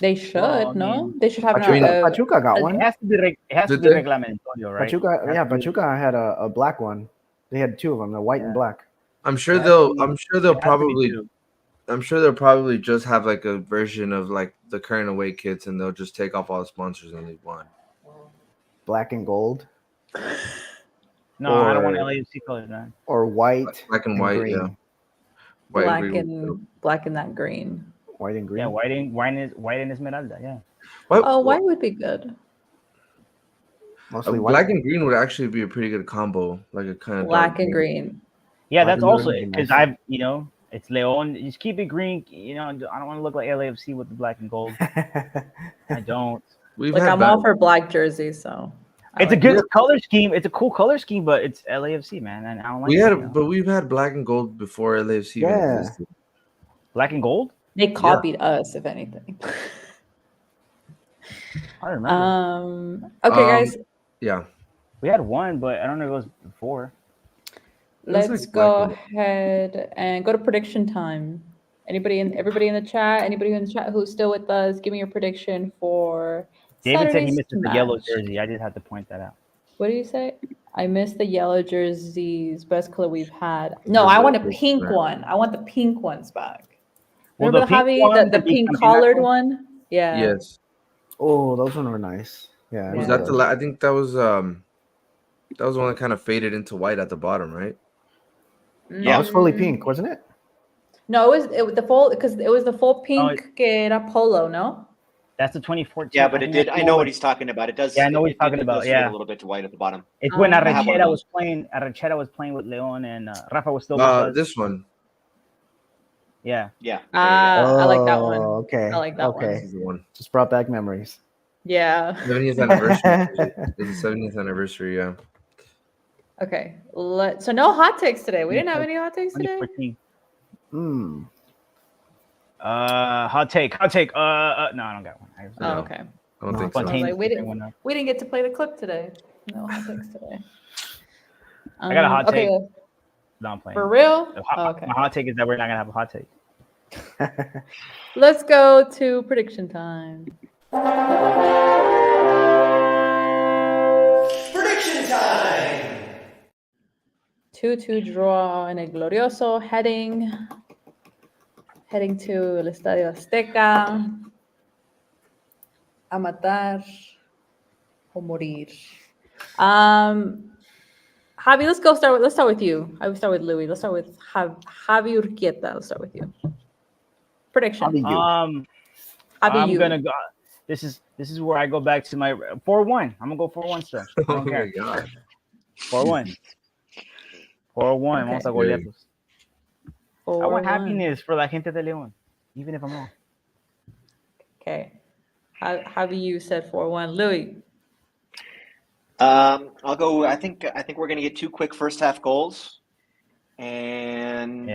They should, Well, I no? mean, They should have Pachuca got It one. has to be Did they? reglamentario, right? Pachuca had a black one. They had two of them, the white and black. I'm sure It has they'll. to be- I'm sure they'll It has to be probably. two. I'm sure they'll probably just have like a version of like the current away kits, and they'll just take off all the sponsors and leave one. Black and gold No, I don't want Or- LAFC colors, man. or white Black and and white, green. yeah. White black green. and that green. White and green. Yeah, white and Esmeralda. Yeah. What? Oh, white would be good. Mostly white. Black and green would actually be a pretty good combo, like a kind of Black and green. Yeah, Black that's and also green would be because nice. it's Leon. Just keep it green. I don't want to look like LAFC with the black and gold. I don't. We've Like, had I'm all bad- for black jerseys, so. I It's a like good it. color scheme. It's a cool color scheme, but it's LAFC, man, and I don't like. we it, had, you know. but we've had black and gold before LAFC even Yeah. existed. Black and gold. They copied us, if anything. I don't remember. Okay, Um, guys, Yeah, We had one, but I don't know if it was before. it was let's like go black ahead and go to prediction time. Everybody in the chat, anybody in the chat who's still with us, give me your prediction for David said he Saturday's missed the yellow match. jersey. I just had to point that out. What do you say? I missed the yellow jerseys, best color we've had. No, The I want a red pink red. one. I want the pink ones back. Well, Remember the pink Javi, one, the the pink Campeonato? collared one? Yeah. yes. Oh, those ones were nice. Yeah. Was Yeah. that I think that was one that kind of faded into white at the bottom, right? Yeah, it was fully Mm, pink, wasn't it? No, it was the full, because it was the full pink que era polo, no? That's the 2014. Yeah, but I it think did. that's I the know one what with- he's talking about. It does. Yeah, I know what it- he's talking it about, does fade yeah. a little bit to white at the bottom. It's when I have one of Arrechera those. was playing. Arrechera was playing with Leon, and Rafa was still with us. This one. Yeah. Yeah. I like that one. Oh, okay. I like that one. This Okay. is the one. Just brought back memories. Yeah. 70th anniversary. It's the 70th anniversary. Yeah. Okay. So no hot takes today. We didn't have any hot takes today. 2014. Hmm. Hot take. No, I don't got one. Oh, No. okay. I don't No, think I was so. like, we one up. didn't get to play the clip today. No hot takes today. I got a hot okay, take. No, I'm playing. for real? The Oh, okay. My hot take is that we're not gonna have a hot take. Let's go to prediction time. Prediction time! 2-2 draw in a glorioso heading heading to el Estadio Azteca a matar o morir. Javi, let's start with you. I will start with Louis. Let's start with Javi Urquieta. Let's start with you. Prediction. Javi, I'm gonna go. This is where I go back to my 4-1. I'm gonna go 4-1 still. I Oh don't my care. god. 4-1. 4-1. Vamos a golearlos. I want 4-1. happiness for la gente de León, even if I'm wrong. Okay. Javi, you said 4-1. Louis. I'll go. I think we're gonna get 2 quick first half goals, and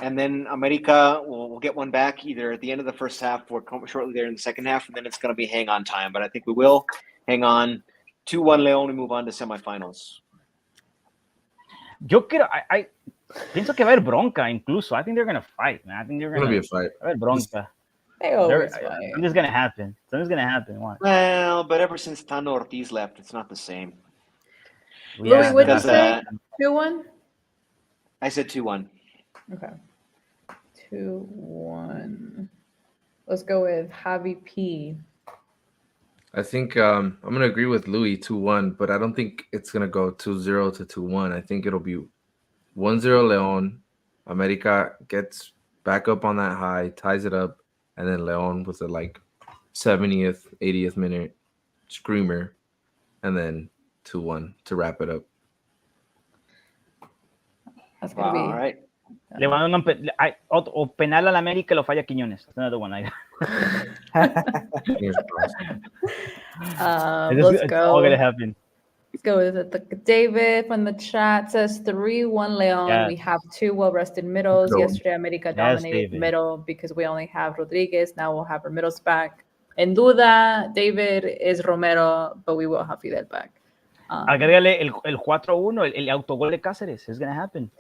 then America will get one back either at the end of the first half or shortly there in the second half, and then it's gonna be hang on time. But I think we will hang on. 2-1 León and move on to semifinals. Yo quiero. I pienso que va a haber bronca incluso. I think they're gonna fight, man. I think they're It's gonna be gonna a fight. va a haber bronca. They always They're- fight. Something's gonna happen. Something's gonna happen. What? Well, but ever since Tano Ortiz left, it's not the same. Louis, what'd you because, say? 2-1? I said 2-1. Okay. 2-1. Let's go with Javi P. I think I'm gonna agree with Louis 2-1, but I don't think it's gonna go 2-0 to 2-1. I think it'll be 1-0 León. America gets back up on that high, ties it up, and then León with a 70th, 80th minute screamer, and then 2-1 to wrap it up. That's gonna be All right. Le van a o penal al América lo falla Quiñones. That's another one. Fingers crossed. let's It's go. all gonna happen. Let's go with it. David from the chat says 3-1 Leon. Yes. We have 2 well-rested middles. Go. Yesterday, America dominated David. middle because we only have Rodriguez. Now we'll have our middles back. En duda, David is Romero, but we will have Fidel back. Agrégale el 4-1, el autogol de Cáceres. It's gonna happen.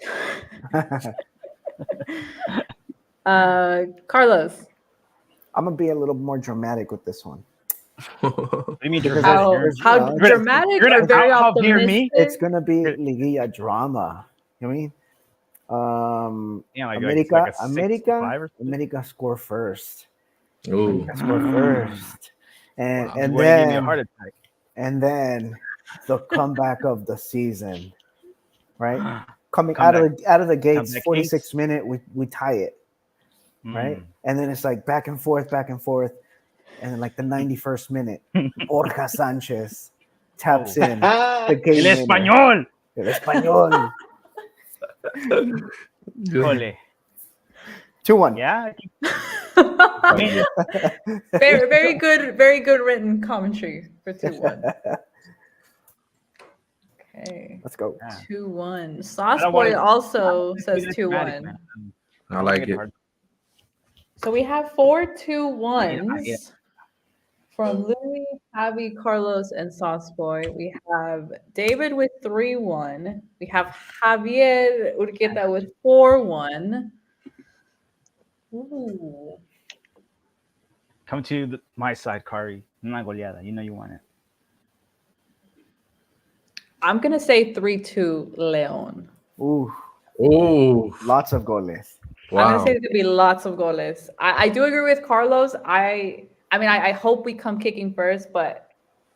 Carlos. I'm gonna be a little more dramatic with this one. What do you mean Because dramatic? How You're- dramatic you're gonna or very how hear me? optimistic? It's gonna be Liguilla drama. You know what I mean? Yeah, like America, like a 6-5 America, or something. America score first. Ooh. America score first, and Wow. and You wanna give me a then heart attack. and then the comeback of the season, right? Coming Comeback. out of the gates, Comeback 46 minute, we tie it, right? And then it's like back and forth, and then like the 91st minute, Borja Sanchez taps in the game El winner. español. El español. Híjole. 2-1. Yeah. Very good written commentary for 2-1. Okay. Let's go. 2-1. I Sauce don't Boy wanna- also says It's dramatic, 2-1. man. I like it. So we have 4 2-1s Yeah. from Louis, Javi, Carlos, and Sauce Boy. We have David with 3-1. We have Javier Urqueta with 4-1. Ooh. Come to my side, Kari. Una goleada. You know you want it. I'm gonna say 3-2 Leon. Ooh, Ooh. lots of goles. I'm Wow. gonna say there's gonna be lots of goles. I do agree with Carlos. I hope we come kicking first, but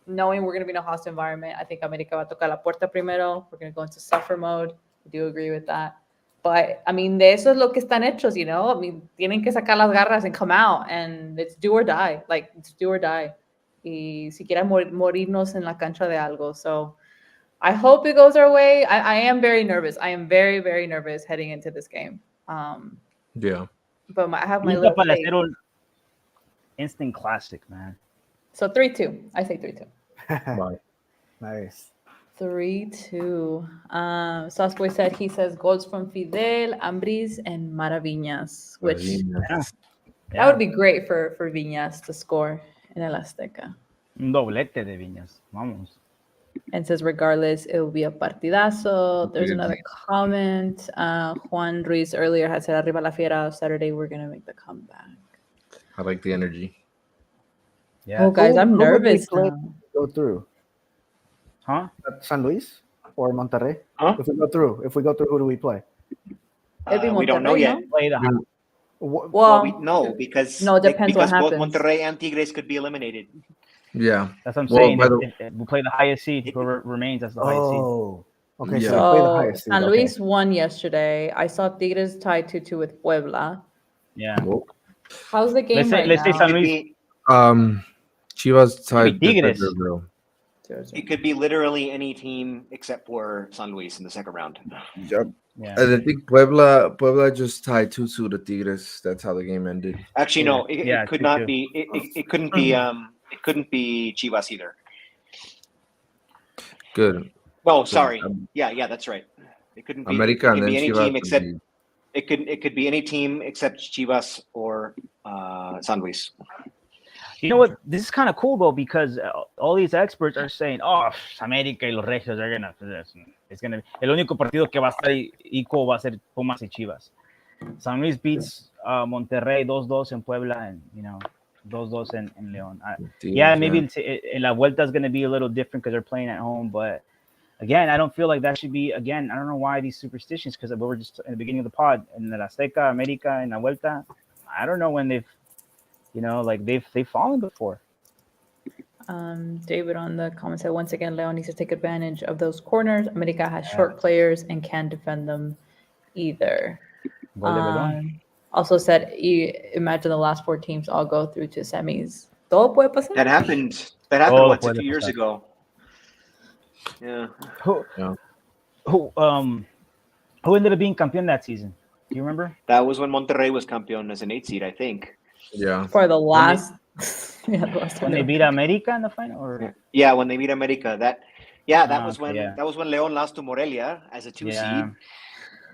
knowing we're gonna be in a hostile environment, I think America va a tocar la puerta primero. We're gonna go into suffer mode. I do agree with that. But I mean, de eso es lo que están hechos, you know. I mean, tienen que sacar las garras and come out, and it's do or die. Like it's do or die. Y si quiera morirnos en la cancha de algo. So I hope it goes our way. I am very nervous. I am very, very nervous heading into this game. Yeah. But I have my Listo little para faith. hacer un instant classic, man. So 3-2. I say 3-2. Bye. Nice. 3-2. Sauce Boy said he says goals from Fidel, Ambriz, and Maraviñas, which that would be great for Viñas to score in El Azteca. Un doblete de Viñas. Vamos. And says regardless, it will be a partidazo. There's another comment. Juan Ruiz earlier had said arriba la fiera. Saturday we're gonna make the comeback. I like the energy. Yeah. Oh guys, I'm Who would we nervous play now. Go through Huh? San Luis or Monterrey. Huh? If we go through, who do we play? It'd be We don't know Monterrey, yet. no? Play the Well, no, because no, it depends what because both happens. Monterrey and Tigres could be eliminated. Yeah. That's what I'm Well, saying. by the- If we play the highest seed, whoever remains, that's the highest seed. Oh, okay. Yeah. So we play the So highest seed. San Okay. Luis won yesterday. I saw Tigres tied 2-2 with Puebla. Yeah. Well, How's the game right Let's say now? San It could Luis. be Chivas Could be tied Tigres. 0-0. it could be literally any team except for San Luis in the second round. Yep. Yeah. And I think Puebla just tied 2-2 to Tigres. That's how the game ended. Actually, no, it Yeah, could 2-2. not be. It couldn't be. It couldn't be Chivas either. Good. Oh, sorry. Yeah, that's right. It couldn't be. America It and can then be any Chivas team would except. be- It could be any team except Chivas or San Luis. You know what? This is kind of cool though because all these experts are saying, "Oh, América y los Regios are gonna. It's gonna. El único partido que va a estar equal va a ser Pumas y Chivas." San Luis beats Monterrey 2-2 in Puebla, and 2-2 in León. Yeah, maybe in La Vuelta is gonna be a little different because they're playing at home, but again, I don't feel like that should be. Again, I don't know why these superstitions because we were just in the beginning of the pod in the Azteca, América, and La Vuelta. I don't know when they've. They've fallen before. David on the comment said, once again, Leon needs to take advantage of those corners. America has short players and can't defend them either. Also said, imagine the last 4 teams all go through to semis. Todo puede pasar. That happened once a few years ago. Yeah. Who ended up being campeón that season? Do you remember? That was when Monterrey was campeón as an 8 seed, I think. Yeah. For the last, the last When one. they beat América in the final, or yeah, when they beat America. That was when yeah. that was when León lost to Morelia as a 2 seed.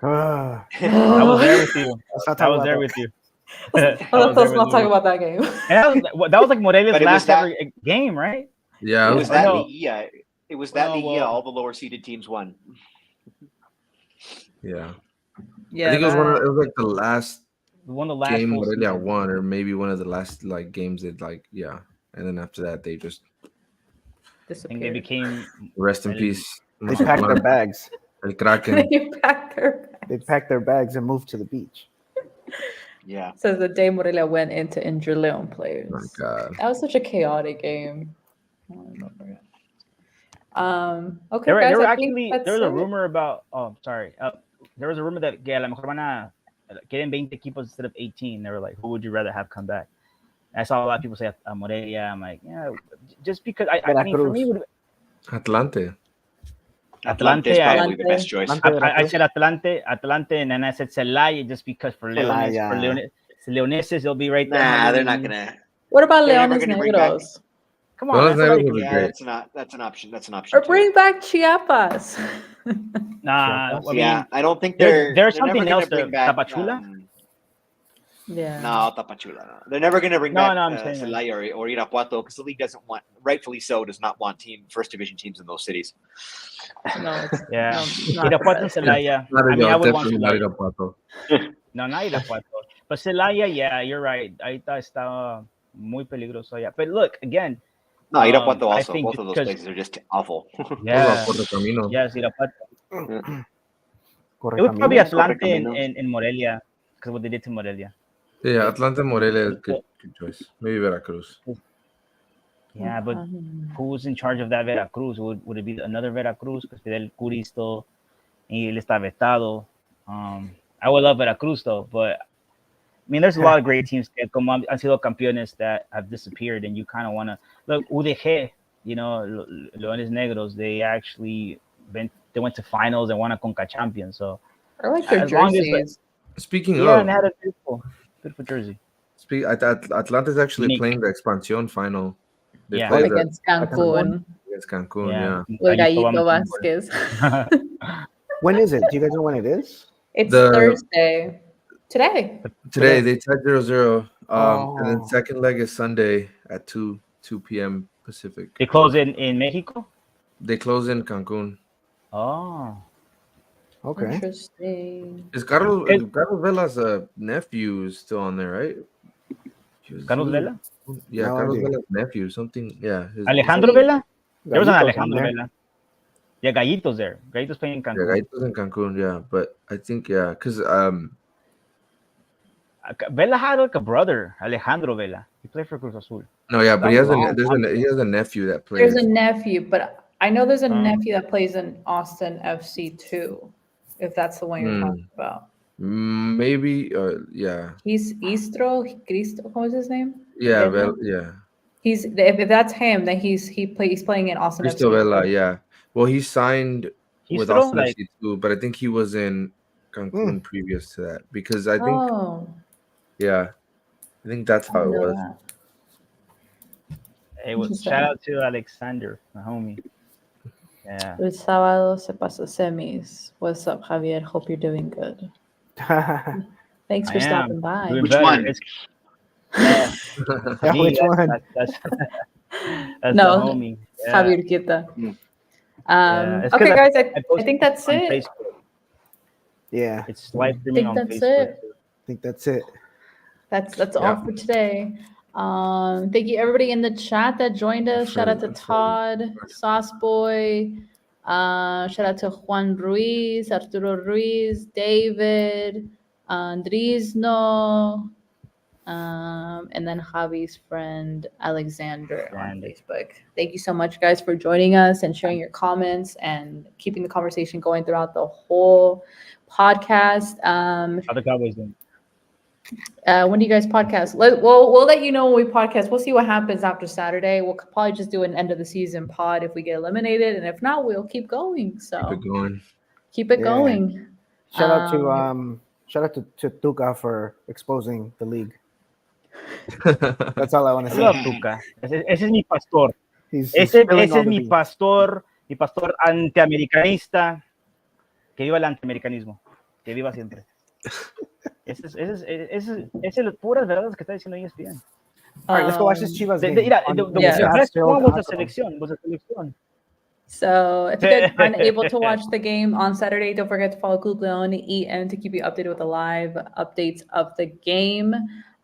I was there with you. I was there with you. Let's not talk about that game. And that was like Morelia's But it was last ever game, right? Yeah. It was that no. Liguilla. It was that Liguilla. All the lower seeded teams won. Yeah. Yeah, I think it was like the last One of the last game full Morelia season. won, or maybe one of the last games that and then after that they just I think they became rest in peace. They packed their bags. El Kraken. They packed their bags and moved to the beach. Yeah. Says the day Morelia went into injured Leon players. Oh my God. That was such a chaotic game. Okay, There guys. were I think actually that's there was a it. rumor about. Oh, sorry. There was a rumor that a lo mejor van a quieren 20 equipos instead of 18. They were like, who would you rather have come back? And I saw a lot of people say Morelia. I'm like, yeah, just because I mean, for me, Atlante. Atlante is probably the best choice. I said Atlante, and then I said Celaya just because for Leoneses, they'll be right there. Nah, they're not gonna. What about They're never Leones gonna bring back- Negros? Come on, That's an option. That's an option. Or bring back Chiapas. Nah, I don't think there's they're something never else gonna there. bring back Tapachula? Yeah. No, Tapachula. No. They're never going to bring No, back I'm saying that. Celaya or Irapuato because the league doesn't want, rightfully so, does not want first division teams in those cities. No, Yeah. not the Irapuato and best. Celaya. Not I mean, I would want definitely not Celaya. Irapuato. No, not Irapuato. But Celaya, yeah, you're right. Ahí está muy peligroso allá. But look, again. No, Irapuato I also. think Both of those because- places are just awful. Yeah. Corre Camino. Yes, Irapuato. Corre It was probably Camino. Atlante Correcaminos. in Morelia because what they did to Morelia. Yeah, Atlante Morelia is good choice. Maybe Veracruz. Yeah, but who's in charge of that Veracruz? Would it be another Veracruz? Because Fidel Curi still, y él está vetado. I would love Veracruz though, but I mean, there's a lot of great teams que como han sido campeones that have disappeared, and you kind of want to look UDG. You know, Leones Negros. They actually went to finals and won a Conca champion. So I like their as long as, jerseys. Speaking yeah, of, and they had a beautiful jersey. Atlante is actually Unique. playing the Expansión final. They Yeah. play Against Cancun. against Cancun. Yeah. With Gallito Gallito Vamos. Vasquez. When is it? Do you guys know when it is? It's The- Thursday. Today. Today they tied 0-0. And then Oh. second leg is Sunday at 2 p.m. Pacific. They close in Mexico. They close in Cancun. Oh, Okay. Interesting. Is Carlos Vela's nephew is still on there, right? Carlos Vela, Yeah, No Carlos idea. Vela's nephew. Something. Yeah. Alejandro Vela. There was an Gallito's on Alejandro there. Vela. Yeah, Gallito's there. Gallito's playing in Yeah, Cancun. Gallito's in Cancun. Yeah, but I think because Vela had like a brother, Alejandro Vela. He played for Cruz Azul. No, yeah, but he has He he has a nephew that There's plays. a nephew, but I know there's a Oh. nephew that plays in Austin FC too, if that's the one you're talking about. Maybe, yeah, He's Cristo, what was his name? yeah, Vela? yeah. He's if that's him, then he's playing in Austin Cristo FC. Vela, yeah. Well, he signed He's with still Austin like FC too, but I think he was in Cancun previous to that because I think, Oh, yeah, I think that's I how it didn't know was. that. it was Interesting. shout out to Alexander, my homie. Yeah. El sábado se pasó semis. What's up, Javier? Hope you're doing good. Thanks for I am stopping by. doing Which better. one? Yeah, Yeah, me, which one? That's No, the homie. Yeah. Javier Quita. Yeah, it's 'cause Okay, guys, I posted think that's on it. Facebook. Yeah, It's live I streaming think on that's Facebook. it. I think that's it. That's all Yeah. for today. Thank you everybody in the chat that joined us. Shout out to Todd, Sauce Boy. Shout out to Juan Ruiz, Arturo Ruiz, David, Andrizno, and then Javi's friend Alexander on Alexander. Facebook. Thank you so much, guys, for joining us and sharing your comments and keeping the conversation going throughout the whole podcast. How the Cowboys doing? When do you guys podcast? We'll let you know when we podcast. We'll see what happens after Saturday. We'll probably just do an end of the season pod if we get eliminated, and if not, we'll keep going. So Keep it going. keep it Yeah. going. Shout out to Tuca for exposing the league. That's all I want to I say. love Tuca. Ese es mi pastor. He's Ese spilling all es the mi beans. pastor antiamericanista. Que viva el antiamericanismo. Que viva siempre. Ese es puras verdades que está diciendo ESPN. All right, let's go watch this Chivas game. Mira, on- the yeah. best one was the Hot Zone. selección. So if you guys aren't able to watch the game on Saturday, don't forget to follow Google EN to keep you updated with the live updates of the game.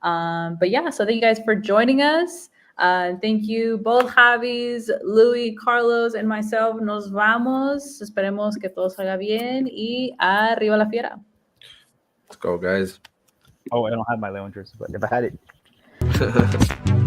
But yeah, so thank you guys for joining us. Thank you both Javis, Louis, Carlos, and myself. Nos vamos. Esperemos que todo salga bien y arriba la fiera. Let's go, guys. Oh, I don't have my Leon jersey, but if I had it.